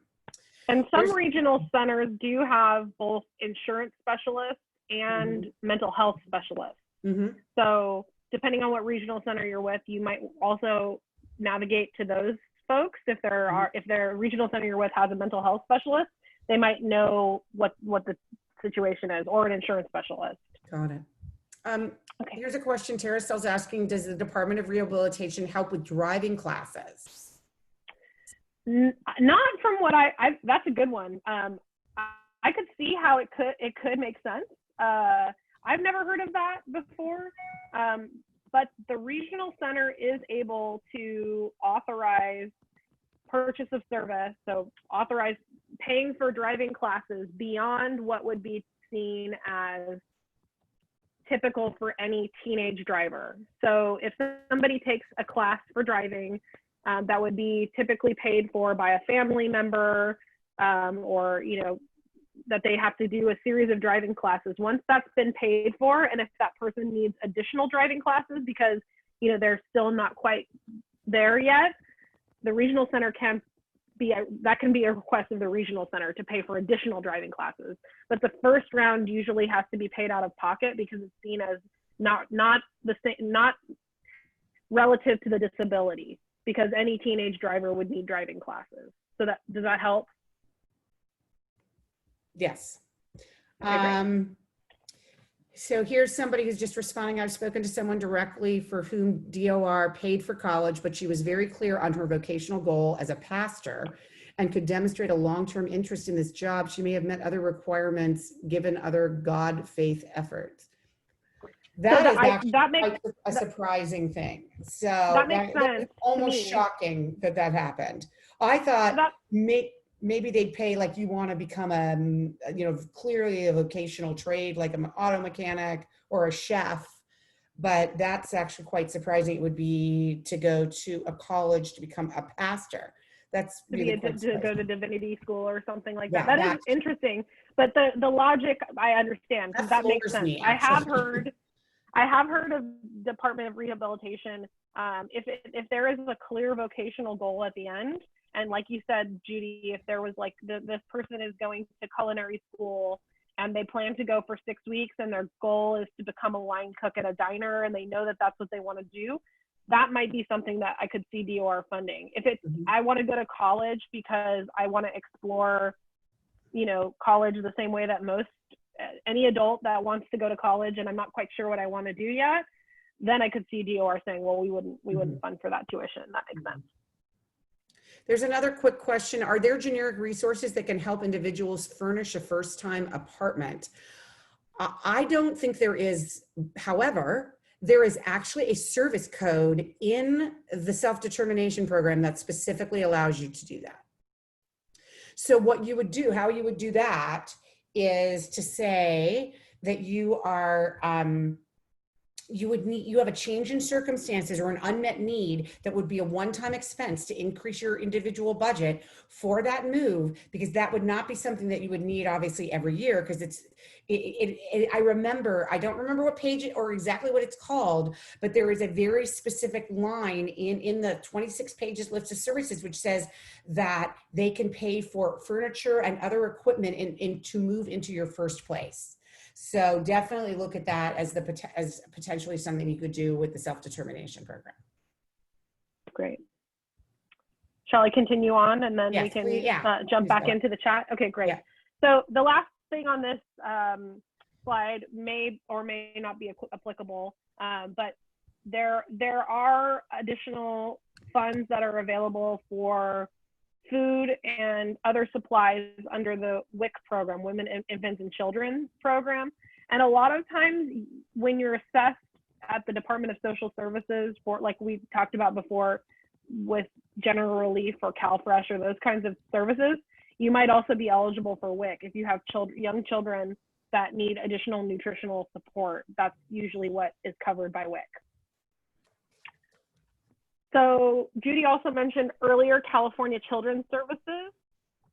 And some regional centers do have both insurance specialists and mental health specialists. So depending on what regional center you're with, you might also navigate to those folks. If their regional center you're with has a mental health specialist, they might know what the situation is, or an insurance specialist. Got it. Here's a question Terracel's asking: does the Department of Rehabilitation help with driving classes? Not from what that's a good one. I could see how it could make sense. I've never heard of that before, but the regional center is able to authorize purchase of service, so authorize paying for driving classes beyond what would be seen as typical for any teenage driver. So if somebody takes a class for driving that would be typically paid for by a family member, or that they have to do a series of driving classes. Once that's been paid for, and if that person needs additional driving classes because they're still not quite there yet, the regional center can be a request of the regional center to pay for additional driving classes. But the first round usually has to be paid out of pocket because it's seen as not relative to the disability, because any teenage driver would need driving classes. So does that help? Yes. So here's somebody who's just responding. I've spoken to someone directly for whom DOR paid for college, but she was very clear on her vocational goal as a pastor and could demonstrate a long-term interest in this job. She may have met other requirements given other God faith efforts. That makes a surprising thing. So that makes sense. It's almost shocking that happened. I thought maybe they'd pay, like, you want to become clearly a vocational trade, like an auto mechanic or a chef, but that's actually quite surprising. It would be to go to a college to become a pastor. That's really to go to divinity school or something like that. That is interesting, but the logic I understand, because that makes sense. I have heard of Department of Rehabilitation. If there is a clear vocational goal at the end, and like you said, Judy, if there was like this person is going to culinary school and they plan to go for 6 weeks and their goal is to become a line cook at a diner and they know that that's what they want to do, that might be something that I could see DOR funding. If it's, I want to go to college because I want to explore, college the same way that any adult that wants to go to college and I'm not quite sure what I want to do yet, then I could see DOR saying, well, we wouldn't fund for that tuition. That makes sense. There's another quick question. Are there generic resources that can help individuals furnish a first-time apartment? I don't think there is. However, there is actually a service code in the self-determination program that specifically allows you to do that. So what you would do, how you would do that, is to say that you are, you have a change in circumstances or an unmet need that would be a one-time expense to increase your individual budget for that move, because that would not be something that you would need obviously every year, because I don't remember what page or exactly what it's called, but there is a very specific line in the 26 pages list of services which says that they can pay for furniture and other equipment to move into your first place. So definitely look at that as potentially something you could do with the self-determination program. Great. Shall I continue on and then Yes, we can jump please back go. into the chat? Okay, great. Yeah. So the last thing on this slide may or may not be applicable, but there are additional funds that are available for food and other supplies under the WIC program, Women, Infants, and Children program. And a lot of times when you're assessed at the Department of Social Services for, like we talked about before, with general relief or Calfresh or those kinds of services, you might also be eligible for WIC if you have young children that need additional nutritional support. That's usually what is covered by WIC. So Judy also mentioned earlier California Children's Services.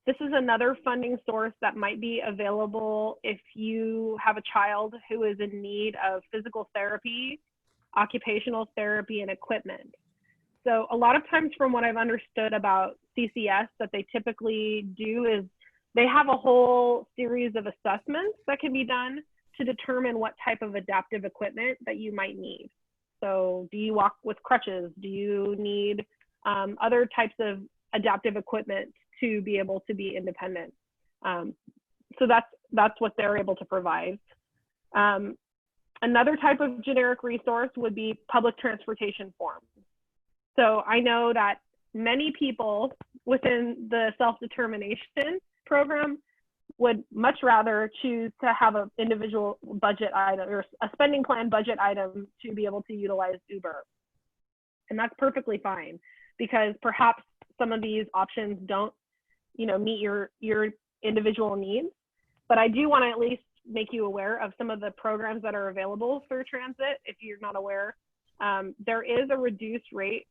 This is another funding source that might be available if you have a child who is in need of physical therapy, occupational therapy, and equipment. So a lot of times from what I've understood about CCS that they typically do is they have a whole series of assessments that can be done to determine what type of adaptive equipment that you might need. So do you walk with crutches? Do you need other types of adaptive equipment to be able to be independent? So that's what they're able to provide. Another type of generic resource would be public transportation forms. So I know that many people within the self-determination program would much rather choose to have an individual budget item or a spending plan budget item to be able to utilize Uber. And that's perfectly fine because perhaps some of these options don't, meet your individual needs. But I do want to at least make you aware of some of the programs that are available through transit. If you're not aware, there is a reduced rate,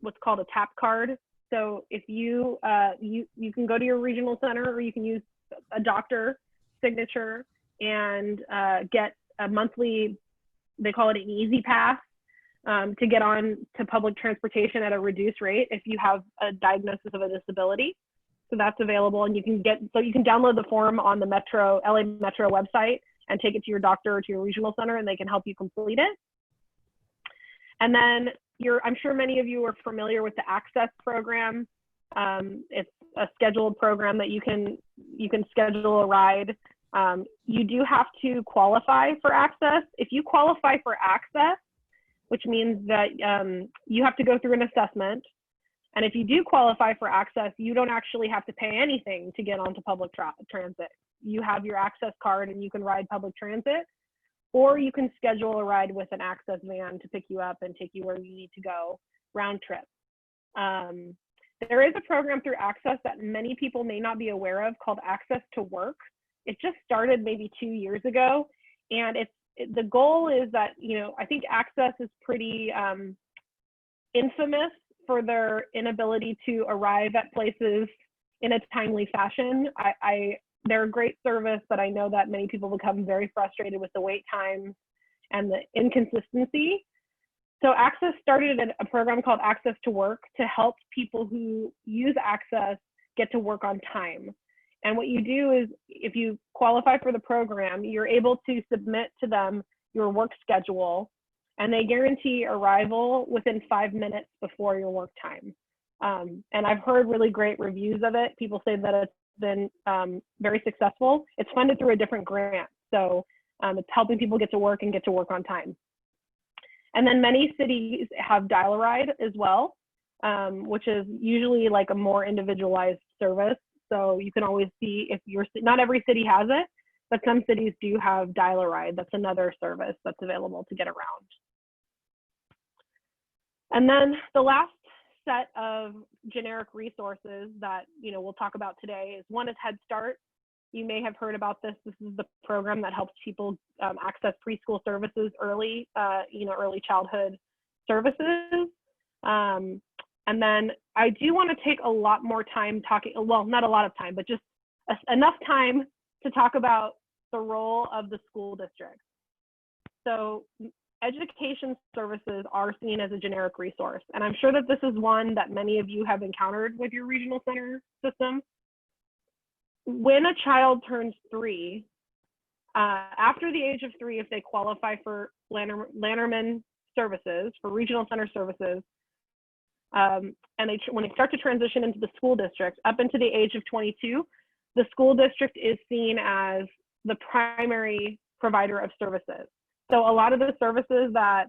what's called a TAP card. So if you can go to your regional center or you can use a doctor signature and get a monthly, they call it an easy pass, to get on to public transportation at a reduced rate if you have a diagnosis of a disability. So that's available, and you can download the form on the LA Metro website and take it to your doctor or to your regional center, and they can help you complete it. And then I'm sure many of you are familiar with the Access program. It's a scheduled program that you can schedule a ride. You do have to qualify for Access. If you qualify for Access, which means that you have to go through an assessment. And if you do qualify for Access, you don't actually have to pay anything to get onto public transit. You have your Access card and you can ride public transit, or you can schedule a ride with an Access van to pick you up and take you where you need to go, round trip. There is a program through Access that many people may not be aware of called Access to Work. It just started maybe 2 years ago. And the goal is that, I think Access is pretty infamous for their inability to arrive at places in a timely fashion. They're a great service, but I know that many people become very frustrated with the wait times and the inconsistency. So Access started a program called Access to Work to help people who use Access get to work on time. And what you do is, if you qualify for the program, you're able to submit to them your work schedule, and they guarantee arrival within 5 minutes before your work time. And I've heard really great reviews of it. People say that it's been very successful. It's funded through a different grant. So it's helping people get to work and get to work on time. And then many cities have Dial-A-Ride as well, which is usually like a more individualized service. So you can always see if not every city has it, but some cities do have Dial-A-Ride. That's another service that's available to get around. And then the last set of generic resources that we'll talk about today is one is Head Start. You may have heard about this. This is the program that helps people access preschool services early, early childhood services. And then I do want to take a lot more time talking, well, not a lot of time, but just enough time to talk about the role of the school district. So education services are seen as a generic resource. And I'm sure that this is one that many of you have encountered with your regional center system. When a child turns 3, after the age of 3, if they qualify for Landerman services, for regional center services, and when they start to transition into the school district, up into the age of 22, the school district is seen as the primary provider of services. So a lot of the services that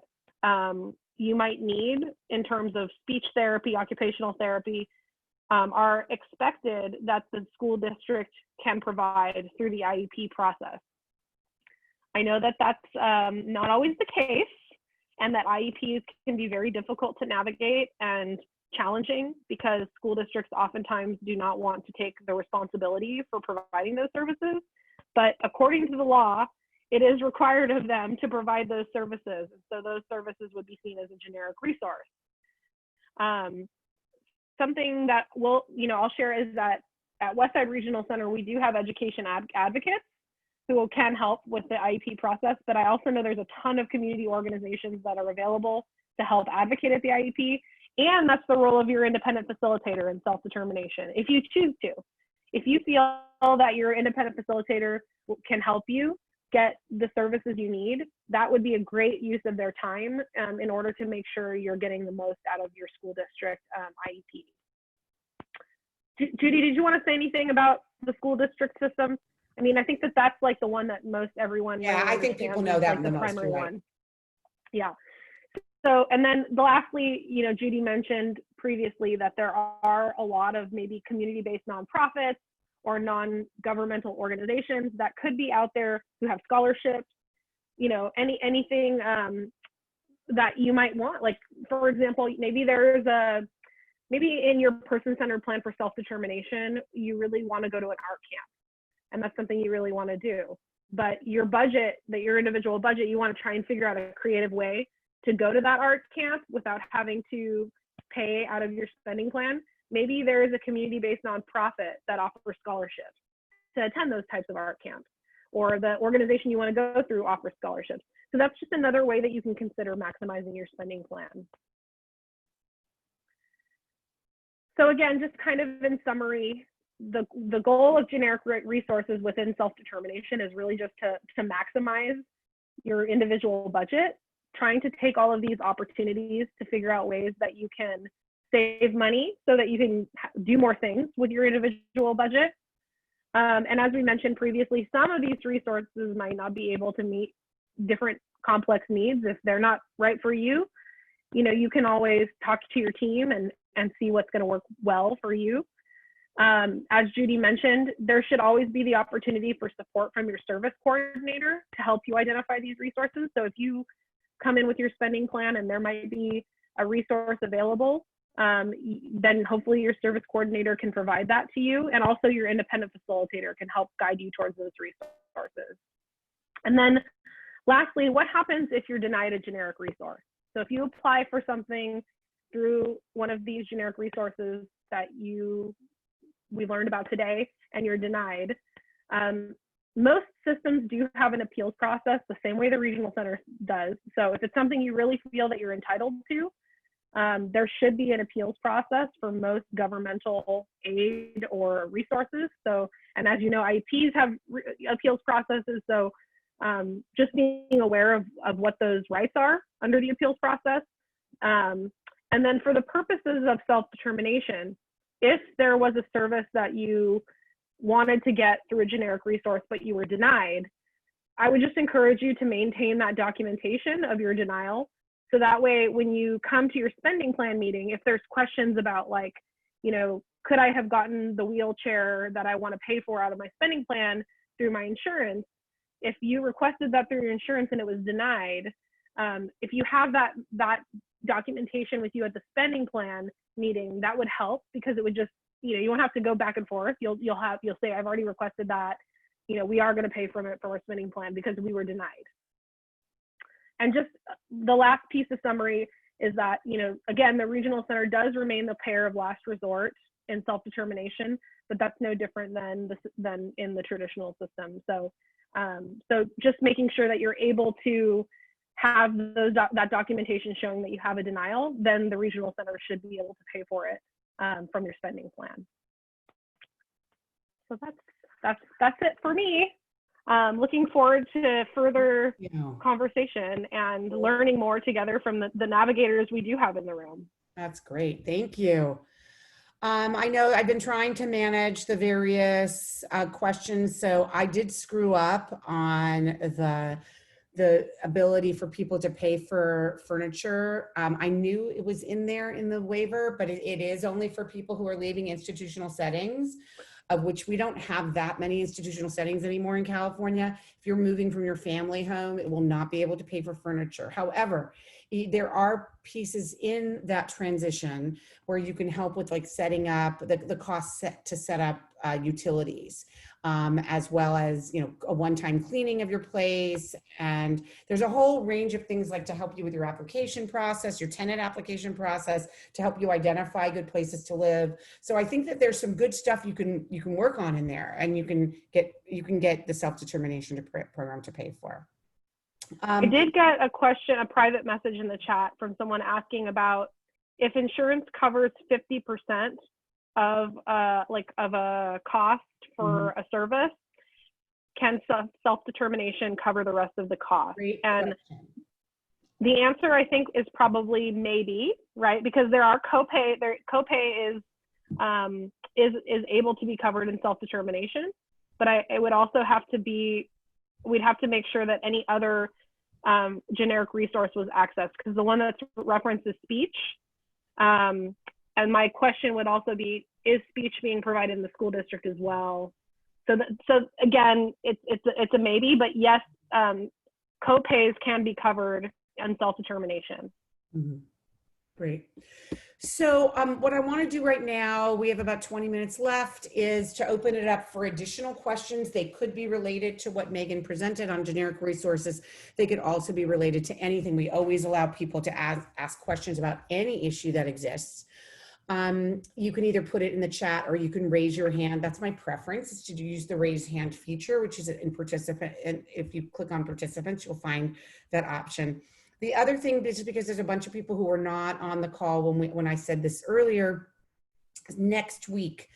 you might need in terms of speech therapy, occupational therapy, are expected that the school district can provide through the IEP process. I know that that's not always the case, and that IEPs can be very difficult to navigate and challenging because school districts oftentimes do not want to take the responsibility for providing those services. But according to the law, it is required of them to provide those services. So those services would be seen as a generic resource. Something that I'll share is that at Westside Regional Center, we do have education advocates who can help with the IEP process, but I also know there's a ton of community organizations that are available to help advocate at the IEP, and that's the role of your independent facilitator in self-determination, if you choose to. If you feel that your independent facilitator can help you get the services you need, that would be a great use of their time in order to make sure you're getting the most out of your school district IEP. Judy, did you want to say anything about the school district system? I mean, I think that that's like the one that most everyone. Yeah, I think people know that like the the most, primary right? one. Yeah. So, and then lastly, Judy mentioned previously that there are a lot of maybe community-based nonprofits or non-governmental organizations that could be out there who have scholarships, anything that you might want. Like, for example, maybe in your person-centered plan for self-determination, you really want to go to an art camp. And that's something you really want to do. But your budget, your individual budget, you want to try and figure out a creative way to go to that art camp without having to pay out of your spending plan. Maybe there is a community-based nonprofit that offers scholarships to attend those types of art camps, or the organization you want to go through offers scholarships. So that's just another way that you can consider maximizing your spending plan. So again, just kind of in summary, the goal of generic resources within self-determination is really just to maximize your individual budget, trying to take all of these opportunities to figure out ways that you can save money so that you can do more things with your individual budget. And as we mentioned previously, some of these resources might not be able to meet different complex needs. If they're not right for you, you can always talk to your team and see what's going to work well for you. As Judy mentioned, there should always be the opportunity for support from your service coordinator to help you identify these resources. So if you come in with your spending plan and there might be a resource available, then hopefully your service coordinator can provide that to you, and also your independent facilitator can help guide you towards those resources. And then lastly, what happens if you're denied a generic resource? So if you apply for something through one of these generic resources that we learned about today and you're denied, most systems do have an appeals process the same way the regional center does. So if it's something you really feel that you're entitled to, there should be an appeals process for most governmental aid or resources. So, and as you know, IEPs have appeals processes. So just being aware of what those rights are under the appeals process. And then for the purposes of self-determination, if there was a service that you wanted to get through a generic resource, but you were denied, I would just encourage you to maintain that documentation of your denial. So that way, when you come to your spending plan meeting, if there's questions about like, could I have gotten the wheelchair that I want to pay for out of my spending plan through my insurance? If you requested that through your insurance and it was denied, if you have that documentation with you at the spending plan meeting, that would help, because it would just, you won't have to go back and forth. You'll say, I've already requested that, we are going to pay from it for our spending plan because we were denied. And just the last piece of summary is that, again, the regional center does remain the payer of last resort in self-determination, but that's no different than in the traditional system. So, so just making sure that you're able to have that documentation showing that you have a denial, then the regional center should be able to pay for it from your spending plan. So that's it for me. Looking forward to further conversation and learning more together from the navigators we do have in the room. That's great. Thank you. I know I've been trying to manage the various questions, so I did screw up on the ability for people to pay for furniture. I knew it was in there in the waiver, but it is only for people who are leaving institutional settings, of which we don't have that many institutional settings anymore in California. If you're moving from your family home, it will not be able to pay for furniture. However, there are pieces in that transition where you can help with like setting up the cost to set up utilities, as well as, you know, a one-time cleaning of your place. And there's a whole range of things like to help you with your application process, your tenant application process, to help you identify good places to live. So I think that there's some good stuff you can work on in there, and you can get the self-determination program to pay for. I did get a question, a private message in the chat from someone asking about if insurance covers 50% of a cost for a service, can self-determination cover the rest of the cost? Great and question. The answer, I think, is probably maybe, right? Because there are copay. Copay is able to be covered in self-determination, but it would also have to be. We'd have to make sure that any other generic resource was accessed, because the one that's referenced is speech. And my question would also be, is speech being provided in the school district as well? So again, it's a maybe, but yes, copays can be covered in self-determination. Mm-hmm. Great. So what I want to do right now, we have about 20 minutes left, is to open it up for additional questions. They could be related to what Megan presented on generic resources. They could also be related to anything. We always allow people to ask questions about any issue that exists. You can either put it in the chat or you can raise your hand. That's my preference, is to use the raise hand feature, which is in participant. And if you click on participants, you'll find that option. The other thing is, because there's a bunch of people who were not on the call when I said this earlier, next week,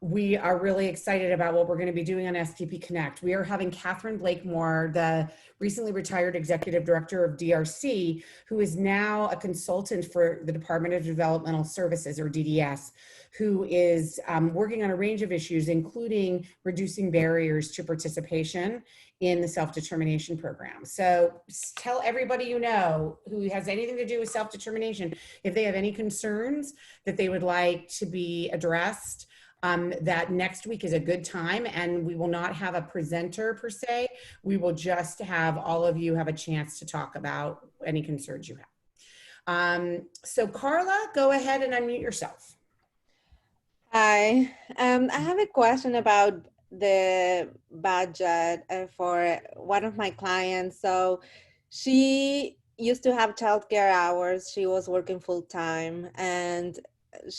we are really excited about what we're going to be doing on SDP Connect. We are having Catherine Blakemore, the recently retired executive director of DRC, who is now a consultant for the Department of Developmental Services, or DDS, who is working on a range of issues, including reducing barriers to participation in the self-determination program. So tell everybody you know who has anything to do with self-determination, if they have any concerns that they would like to be addressed, that next week is a good time, and we will not have a presenter per se. We will just have all of you have a chance to talk about any concerns you have. So Carla, go ahead and unmute yourself. Hi, I have a question about the budget for one of my clients. So she used to have childcare hours. She was working full time, and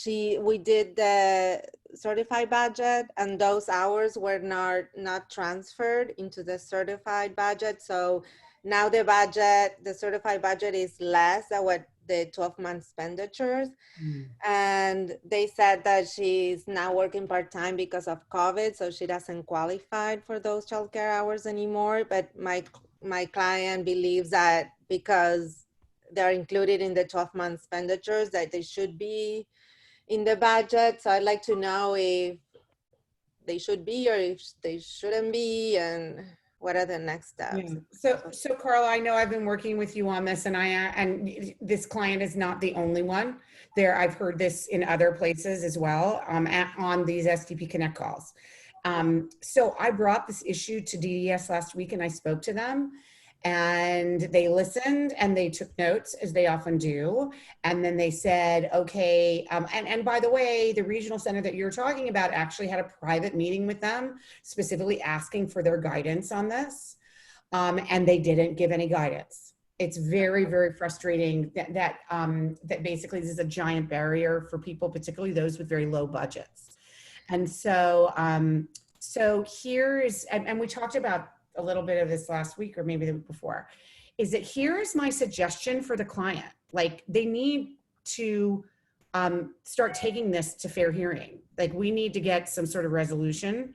we did the certified budget, and those hours were not transferred into the certified budget. So now the certified budget is less than what the 12-month expenditures. And they said that she's now working part-time because of COVID, so she doesn't qualify for those childcare hours anymore. But my client believes that because they're included in the 12-month expenditures, that they should be in the budget. So I'd like to know if they should be or if they shouldn't be, and what are the next steps? Yeah. So Carla, I know I've been working with you on this, and this client is not the only one. I've heard this in other places as well, on these SDP Connect calls. So I brought this issue to DDS last week, and I spoke to them, and they listened and they took notes, as they often do. And then they said, okay, and by the way, the regional center that you're talking about actually had a private meeting with them, specifically asking for their guidance on this. And they didn't give any guidance. It's very, very frustrating that basically this is a giant barrier for people, particularly those with very low budgets. And so, and we talked about a little bit of this last week, or maybe the week before, is that here is my suggestion for the client. Like, they need to start taking this to fair hearing. Like, we need to get some sort of resolution.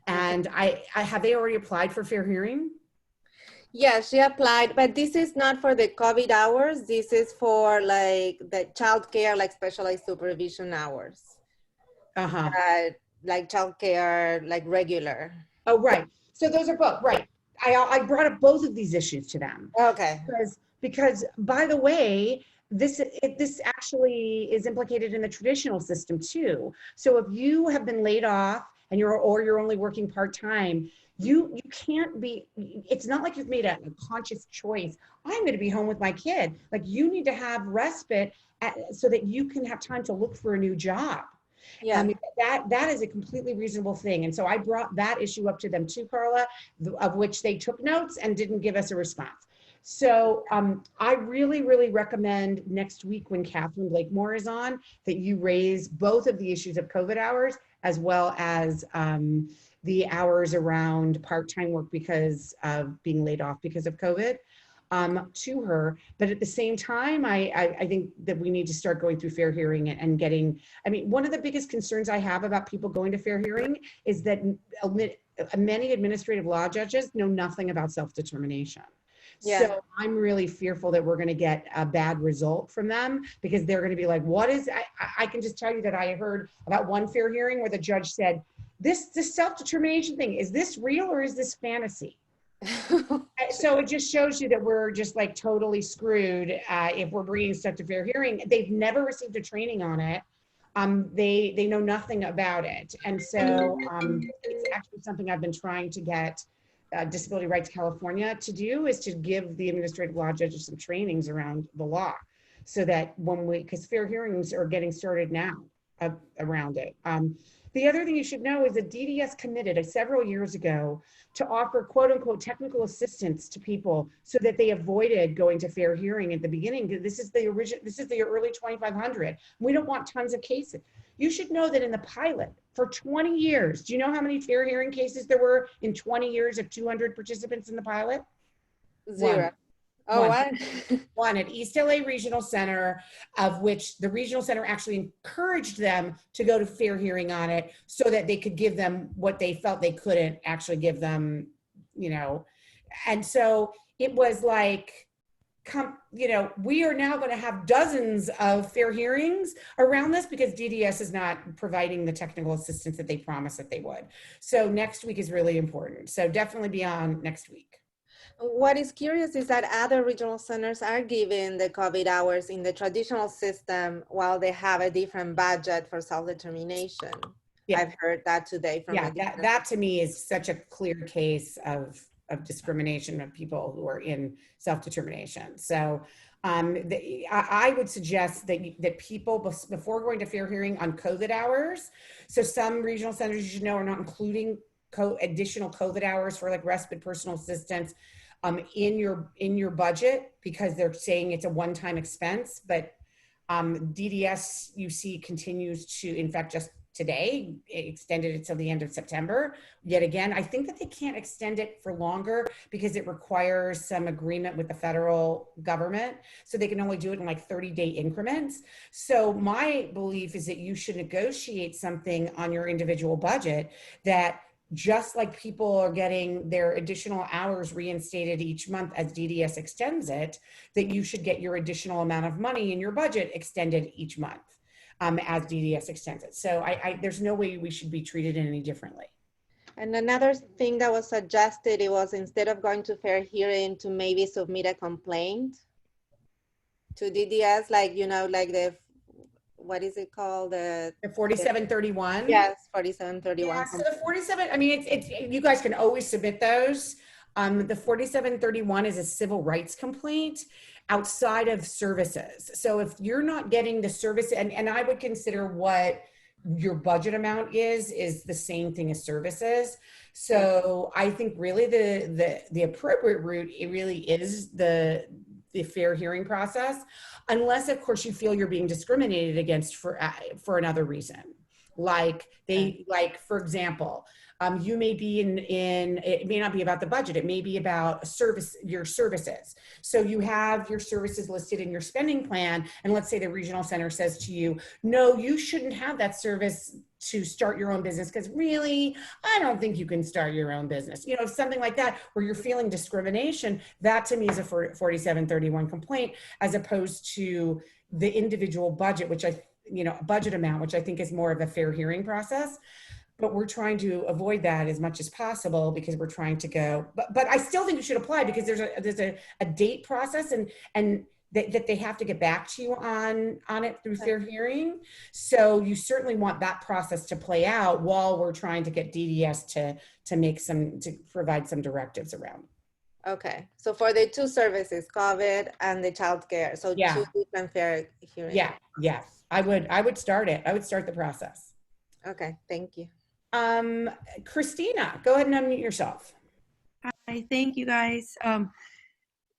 And have they already applied for fair hearing? Yeah, she applied, but this is not for the COVID hours. This is for like the childcare, like specialized supervision hours, Uh-huh. like childcare, like regular. Oh, right. So those are both, right. I brought up both of these issues to them Okay. because by the way, this actually is implicated in the traditional system too. So if you have been laid off and you're only working part-time, you can't be, it's not like you've made a conscious choice. I'm going to be home with my kid. Like you need to have respite so that you can have time to look for a new job. Yeah. That is a completely reasonable thing. And so I brought that issue up to them too, Carla, of which they took notes and didn't give us a response. So I really, really recommend next week when Catherine Blakemore is on, that you raise both of the issues of COVID hours as well as the hours around part-time work because of being laid off because of COVID to her. But at the same time, I think that we need to start going through fair hearing and getting, I mean, one of the biggest concerns I have about people going to fair hearing is that many administrative law judges know nothing about self-determination. Yeah. So I'm really fearful that we're going to get a bad result from them because they're going to be like, what is, I can just tell you that I heard about one fair hearing where the judge said, this self-determination thing, is this real or is this fantasy? So it just shows you that we're just like totally screwed if we're bringing stuff to fair hearing. They've never received a training on it. They know nothing about it. And so it's actually something I've been trying to get Disability Rights California to do, is to give the administrative law judges some trainings around the law so that because fair hearings are getting started now around it. The other thing you should know is that DDS committed several years ago to offer quote unquote technical assistance to people so that they avoided going to fair hearing at the beginning. This is the early 2500. We don't want tons of cases. You should know that in the pilot for 20 years, do you know how many fair hearing cases there were in 20 years of 200 participants in the pilot? 0. One. Oh, One. what? One at East LA Regional Center, of which the Regional Center actually encouraged them to go to fair hearing on it so that they could give them what they felt they couldn't actually give them, you know. And so it was like, you know, we are now going to have dozens of fair hearings around this because DDS is not providing the technical assistance that they promised that they would. So next week is really important. So definitely be on next week. What is curious is that other regional centers are given the COVID hours in the traditional system while they have a different budget for self-determination. Yeah. I've heard that today from that to me is such a clear case of discrimination of people who are in self-determination. So I would suggest that people, before going to fair hearing on COVID hours, so some regional centers, you should know, are not including additional COVID hours for like respite personal assistance in your budget because they're saying it's a one-time expense. But DDS you see continues to, in fact, just today it extended it till the end of September. Yet again, I think that they can't extend it for longer because it requires some agreement with the federal government. So they can only do it in like 30-day increments. So my belief is that you should negotiate something on your individual budget that, just like people are getting their additional hours reinstated each month as DDS extends it, that you should get your additional amount of money in your budget extended each month as DDS extends it. So there's no way we should be treated any differently. And another thing that was suggested, it was instead of going to fair hearing to maybe submit a complaint to DDS, like, you know, like what is it called? The 4731? Yes, 4731. Yeah, so the 47, I mean, it's you guys can always submit those. The 4731 is a civil rights complaint outside of services. So if you're not getting the service, and I would consider what your budget amount is the same thing as services. So I think really the appropriate route, it really is the fair hearing process, unless of course you feel you're being discriminated against for another reason. Like for example, You may be it may not be about the budget. It may be about your services. So you have your services listed in your spending plan. And let's say the regional center says to you, no, you shouldn't have that service to start your own business, because really, I don't think you can start your own business. You know, something like that, where you're feeling discrimination, that to me is a 4731 complaint, as opposed to the individual budget, which budget amount, which I think is more of a fair hearing process. But we're trying to avoid that as much as possible, because we're trying to go, but I still think you should apply, because there's a date process, and that they have to get back to you on it through fair hearing. So you certainly want that process to play out while we're trying to get DDS to provide some directives around. Okay, so for the two services, COVID and the childcare, so Yeah. two different fair hearings. Yeah. I would start it. I would start the process. Okay, thank you. Christina, go ahead and unmute yourself. Hi, thank you guys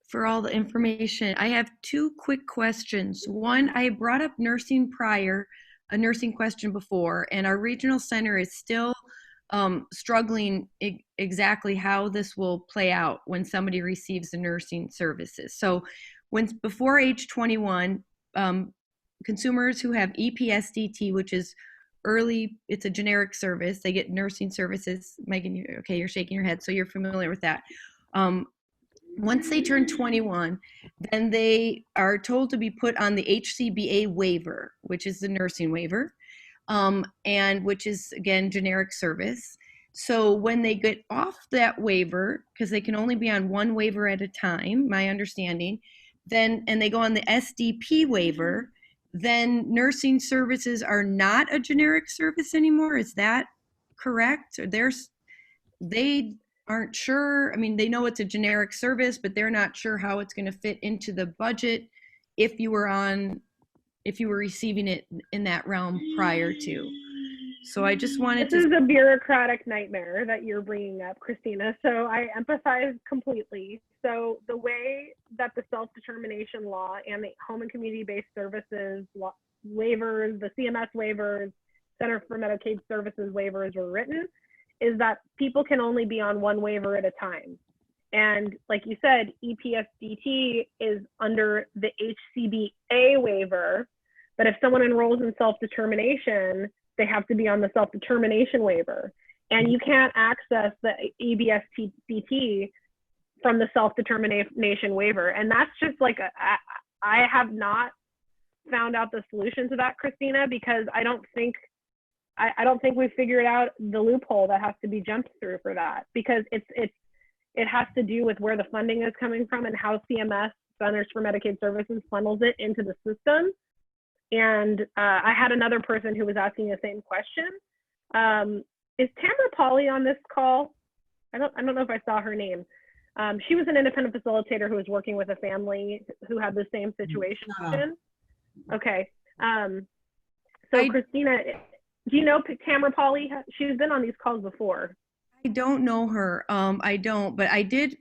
for all the information. I have two quick questions. One, I brought up nursing prior, a nursing question before, and our regional center is still struggling exactly how this will play out when somebody receives the nursing services. So before age 21, consumers who have EPSDT, which is it's a generic service, they get nursing services. Megan, you're shaking your head, so you're familiar with that. Once they turn 21, then they are told to be put on the HCBA waiver, which is the nursing waiver, and which is, again, generic service. So when they get off that waiver, because they can only be on one waiver at a time, my understanding, and they go on the SDP waiver, then nursing services are not a generic service anymore. Is that correct? Or they aren't sure. I mean, they know it's a generic service, but they're not sure how it's going to fit into the budget if you were receiving it in that realm prior to. So I just wanted This is a bureaucratic nightmare that you're bringing up, Christina. So I empathize completely. So the way that the self-determination law and the home and community-based services waivers, the CMS waivers, Center for Medicaid Services waivers were written is that people can only be on one waiver at a time. And like you said, EPSDT is under the HCBA waiver, but if someone enrolls in self-determination, they have to be on the self-determination waiver. And you can't access the EBSDT from the self-determination waiver. And that's just like, I have not found out the solution to that, Christina, because I don't think we've figured out the loophole that has to be jumped through for that, because it has to do with where the funding is coming from and how CMS, Centers for Medicaid Services, funnels it into the system. And I had another person who was asking the same question. Is Tamara Pauly on this call? I don't know if I saw her name. She was an independent facilitator who was working with a family who had the same situation. Okay. So Christina, do you know Tamara Pauly? She's been on these calls before. I don't know her. I don't, but I did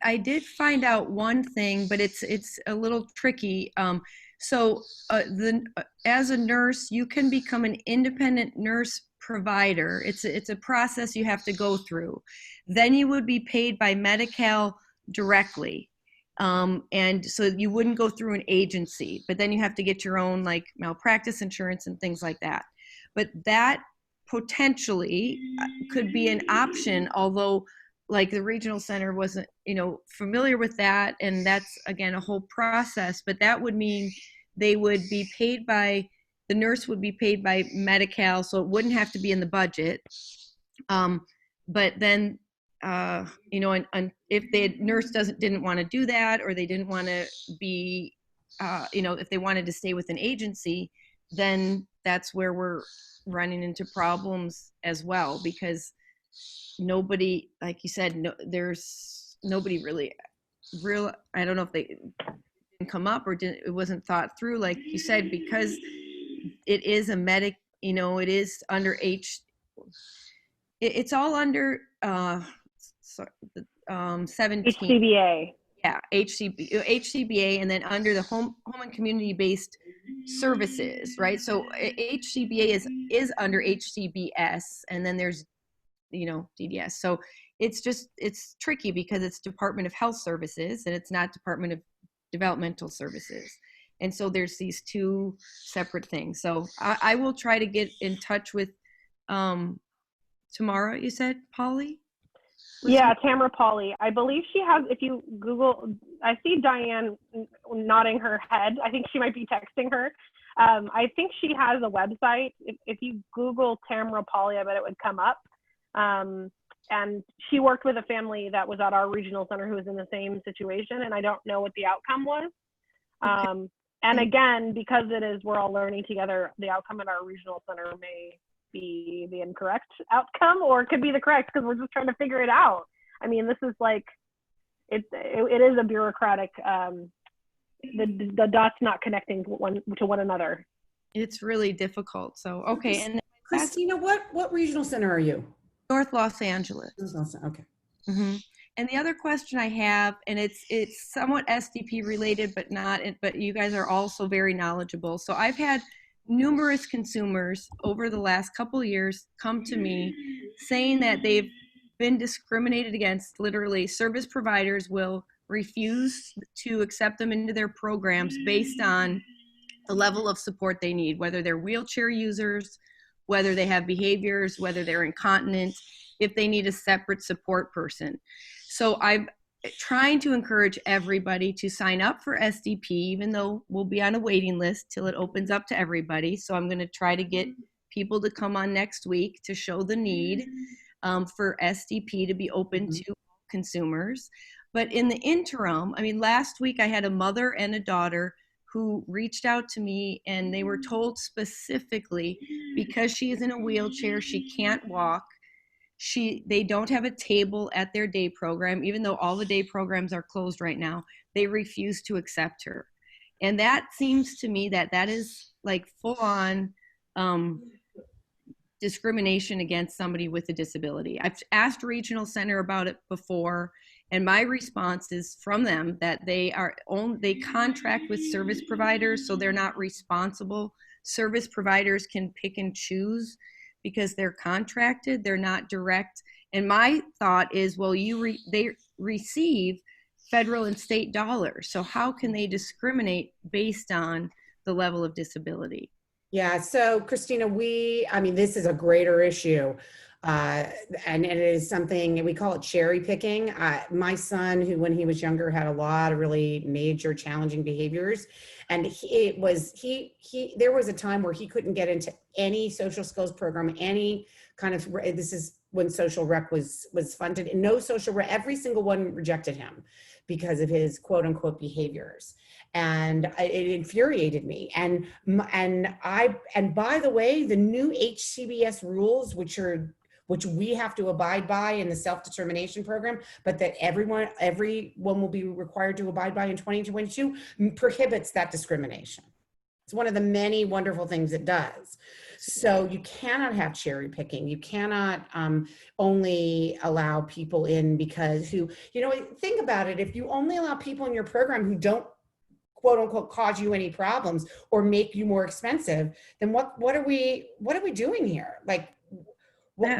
find out one thing, but it's a little tricky. As a nurse, you can become an independent nurse provider. It's a process you have to go through. Then you would be paid by Medi-cal directly. And so you wouldn't go through an agency, but then you have to get your own like malpractice insurance and things like that. But that potentially could be an option, although like the regional center wasn't, familiar with that. And that's, again, a whole process, but that would mean they would be paid by, the nurse would be paid by Medi-cal, so it wouldn't have to be in the budget. But then, and if the nurse didn't want to do that, or they didn't want to be, if they wanted to stay with an agency, then that's where we're running into problems as well, because nobody, like you said, there's nobody really, I don't know if they didn't come up or it wasn't thought through, like you said, because it is a it is under it's all under 17. HCBA. Yeah, HCBA, and then under the home and community-based services, right? So HCBA is under HCBS, and then there's DDS. So it's tricky because it's Department of Health Services and it's not Department of Developmental Services. And so there's these two separate things. So I will try to get in touch with Tamara, you said, Polly? Yeah, Tamara Polly. I believe she has, if you Google, I see Diane nodding her head. I think she might be texting her. I think she has a website. If you Google Tamara Polly, I bet it would come up. And she worked with a family that was at our regional center who was in the same situation, and I don't know what the outcome was. And again, because we're all learning together, the outcome at our regional center may be the incorrect outcome, or it could be the correct, because we're just trying to figure it out. I mean, this is like, it is a bureaucratic, the dots not connecting to one another. It's really difficult. So, okay. And Christina, what regional center are you? North Los Angeles. Okay. Mm-hmm. And the other question I have, and it's somewhat SDP related, but not, but you guys are also very knowledgeable. So I've had numerous consumers over the last couple of years come to me saying that they've been discriminated against. Literally, service providers will refuse to accept them into their programs based on the level of support they need, whether they're wheelchair users, whether they have behaviors, whether they're incontinent, if they need a separate support person. So I'm trying to encourage everybody to sign up for SDP, even though we'll be on a waiting list till it opens up to everybody. So I'm going to try to get people to come on next week to show the need for SDP to be open to consumers. But in the interim, I mean, last week I had a mother and a daughter who reached out to me, and they were told specifically because she is in a wheelchair, she can't walk. They don't have a table at their day program, even though all the day programs are closed right now. They refuse to accept her. And that seems to me that is like full on discrimination against somebody with a disability. I've asked Regional Center about it before, and my response is from them that they contract with service providers, so they're not responsible. Service providers can pick and choose because they're contracted, they're not direct. And my thought is, well, they receive federal and state dollars, so how can they discriminate based on the level of disability? Yeah, so Christina, this is a greater issue. And it is something, we call it cherry picking. My son, who when he was younger had a lot of really major challenging behaviors, and there was a time where he couldn't get into any social skills program, any kind of, this is when social rec was funded, and no social rec, every single one rejected him because of his quote unquote behaviors. And it infuriated me. And by the way, the new HCBS rules, which we have to abide by in the self-determination program, but that everyone will be required to abide by in 2022, prohibits that discrimination. It's one of the many wonderful things it does. So you cannot have cherry picking. You cannot only allow people in because think about it. If you only allow people in your program who don't quote unquote cause you any problems or make you more expensive, then what are we doing here? Like, why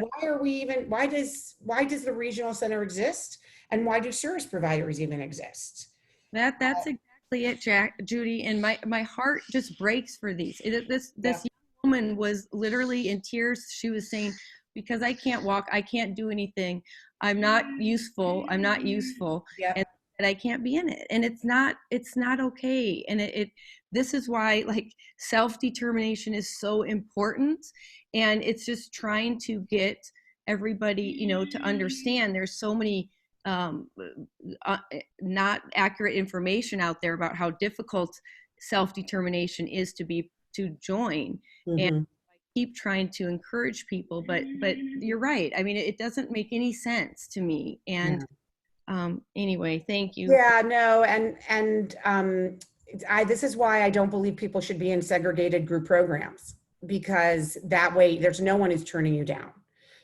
does the regional center exist, and why do service providers even exist? That's exactly it, Judy. And my heart just breaks for these. This young woman was literally in tears. She was saying, because I can't walk, I can't do anything. I'm not useful. Yep. And I can't be in it. And it's not okay. And this is why like self-determination is so important. And it's just trying to get everybody, to understand there's so many not accurate information out there about how difficult self-determination is to join. Mm-hmm. And I keep trying to encourage people, but you're right. I mean, it doesn't make any sense to me. And anyway, thank you. Yeah, no, and this is why I don't believe people should be in segregated group programs, because that way there's no one who's turning you down.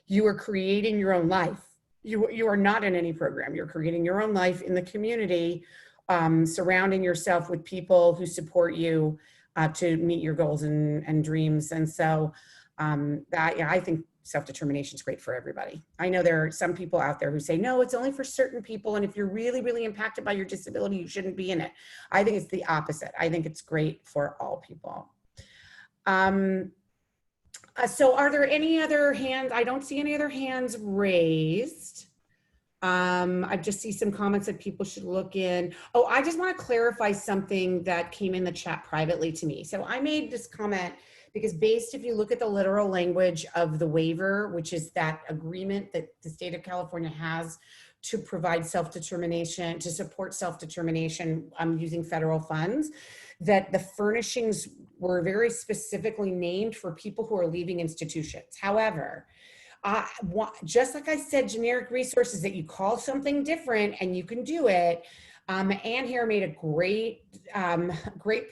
You are creating your own life. You are not in any program. You're creating your own life in the community, surrounding yourself with people who support you to meet your goals and dreams. And so I think self-determination is great for everybody. I know there are some people out there who say, no, it's only for certain people. And if you're really, really impacted by your disability, you shouldn't be in it. I think it's the opposite. I think it's great for all people. So are there any other hands? I don't see any other hands raised. I just see some comments that people should look in. Oh, I just want to clarify something that came in the chat privately to me. So I made this comment because if you look at the literal language of the waiver, which is that agreement that the state of California has to provide self-determination, to support self-determination using federal funds, that the furnishings were very specifically named for people who are leaving institutions. However, just like I said, generic resources, that you call something different and you can do it. Ann here made a great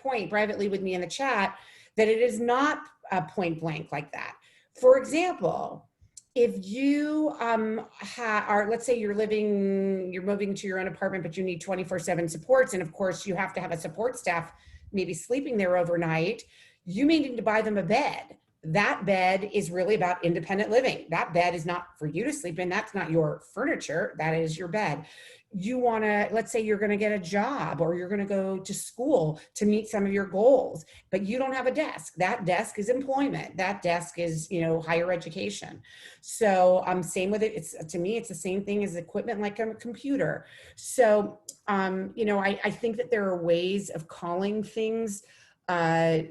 point privately with me in the chat, that it is not point blank like that. For example, if you let's say you're moving to your own apartment, but you need 24/7 supports, and of course you have to have a support staff maybe sleeping there overnight, you may need to buy them a bed. That bed is really about independent living. That bed is not for you to sleep in. That's not your furniture. That is your bed. You want to, let's say you're going to get a job or you're going to go to school to meet some of your goals, but you don't have a desk. That desk is employment. That desk is, higher education. So same with it. To me, it's the same thing as equipment like a computer. So, I think that there are ways of calling things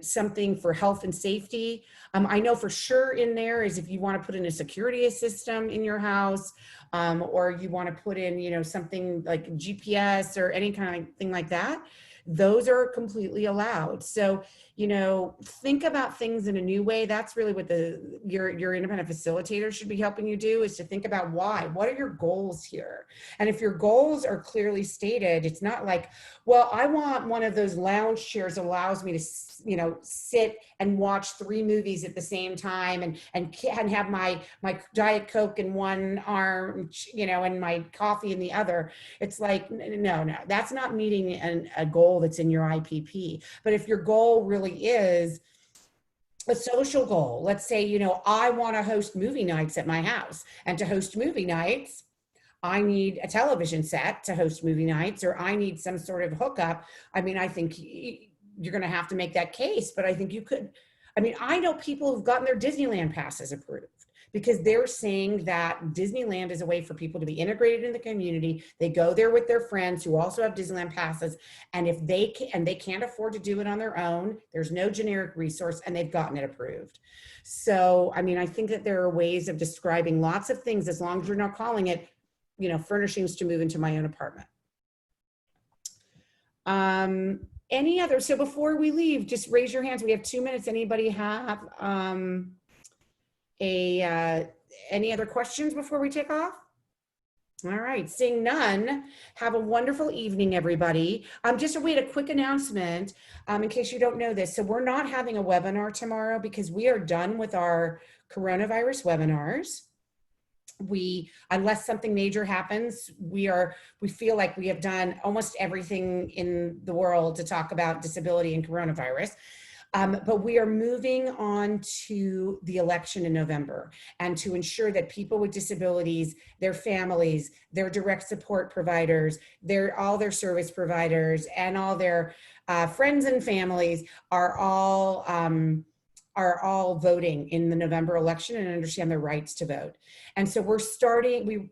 something for health and safety. I know for sure in there is if you want to put in a security system in your house, or you want to put in, something like GPS or any kind of thing like that, those are completely allowed. So, think about things in a new way. That's really what your independent facilitator should be helping you do, is to think about why. What are your goals here? And if your goals are clearly stated, it's not like, well, I want one of those lounge chairs that allows me to, sit and watch 3 movies at the same time and have my Diet Coke in one arm, and my coffee in the other. It's like, no, that's not meeting a goal that's in your IPP. But if your goal really is a social goal, let's say, I want to host movie nights at my house, and to host movie nights, I need a television set to host movie nights, or I need some sort of hookup. I mean, I think you're going to have to make that case, but I think you could. I know people who've gotten their Disneyland passes approved because they're saying that Disneyland is a way for people to be integrated in the community. They go there with their friends who also have Disneyland passes. And if they can't afford to do it on their own, there's no generic resource, and they've gotten it approved. So, I think that there are ways of describing lots of things, as long as you're not calling it, furnishings to move into my own apartment. Any other? So before we leave, just raise your hands. We have 2 minutes. Anybody have any other questions before we take off? All right, seeing none, have a wonderful evening, everybody. Just a quick announcement in case you don't know this. So we're not having a webinar tomorrow because we are done with our coronavirus webinars. Unless something major happens, we feel like we have done almost everything in the world to talk about disability and coronavirus. But we are moving on to the election in November, and to ensure that people with disabilities, their families, their direct support providers, all their service providers, and all their friends and families are all voting in the November election and understand their rights to vote. And so we're starting,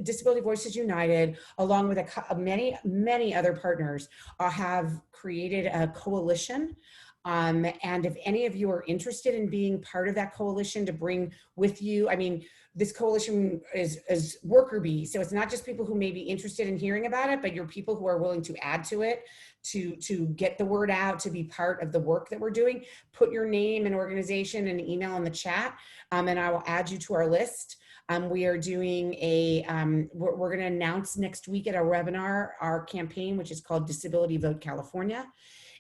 Disability Voices United, along with many other partners, have created a coalition. And if any of you are interested in being part of that coalition to bring with you, this coalition is worker bees. So it's not just people who may be interested in hearing about it, but you're people who are willing to add to it, to get the word out, to be part of the work that we're doing. Put your name and organization and email in the chat, and I will add you to our list. We are doing we're going to announce next week at our webinar, our campaign, which is called Disability Vote California.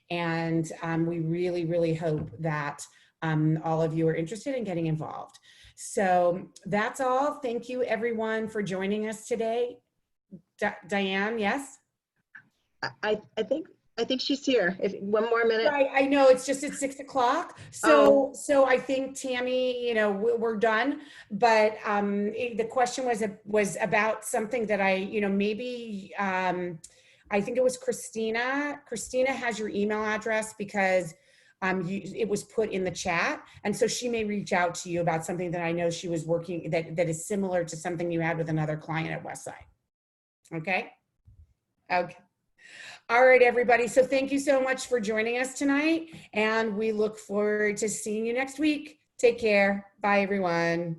And we really, really hope that all of you are interested in getting involved. So that's all. Thank you, everyone, for joining us today. Diane, yes? I think I think she's here. If one more minute. Right, I know, it's just at 6 o'clock. So, so I think Tammy, you know, we're done. But the question was about something that I, you know, maybe, I think it was Christina. Christina has your email address because it was put in the chat. And so she may reach out to you about something that I know she was working, that is similar to something you had with another client at Westside. Okay? Okay. All right, everybody. So thank you so much for joining us tonight. And we look forward to seeing you next week. Take care. Bye, everyone.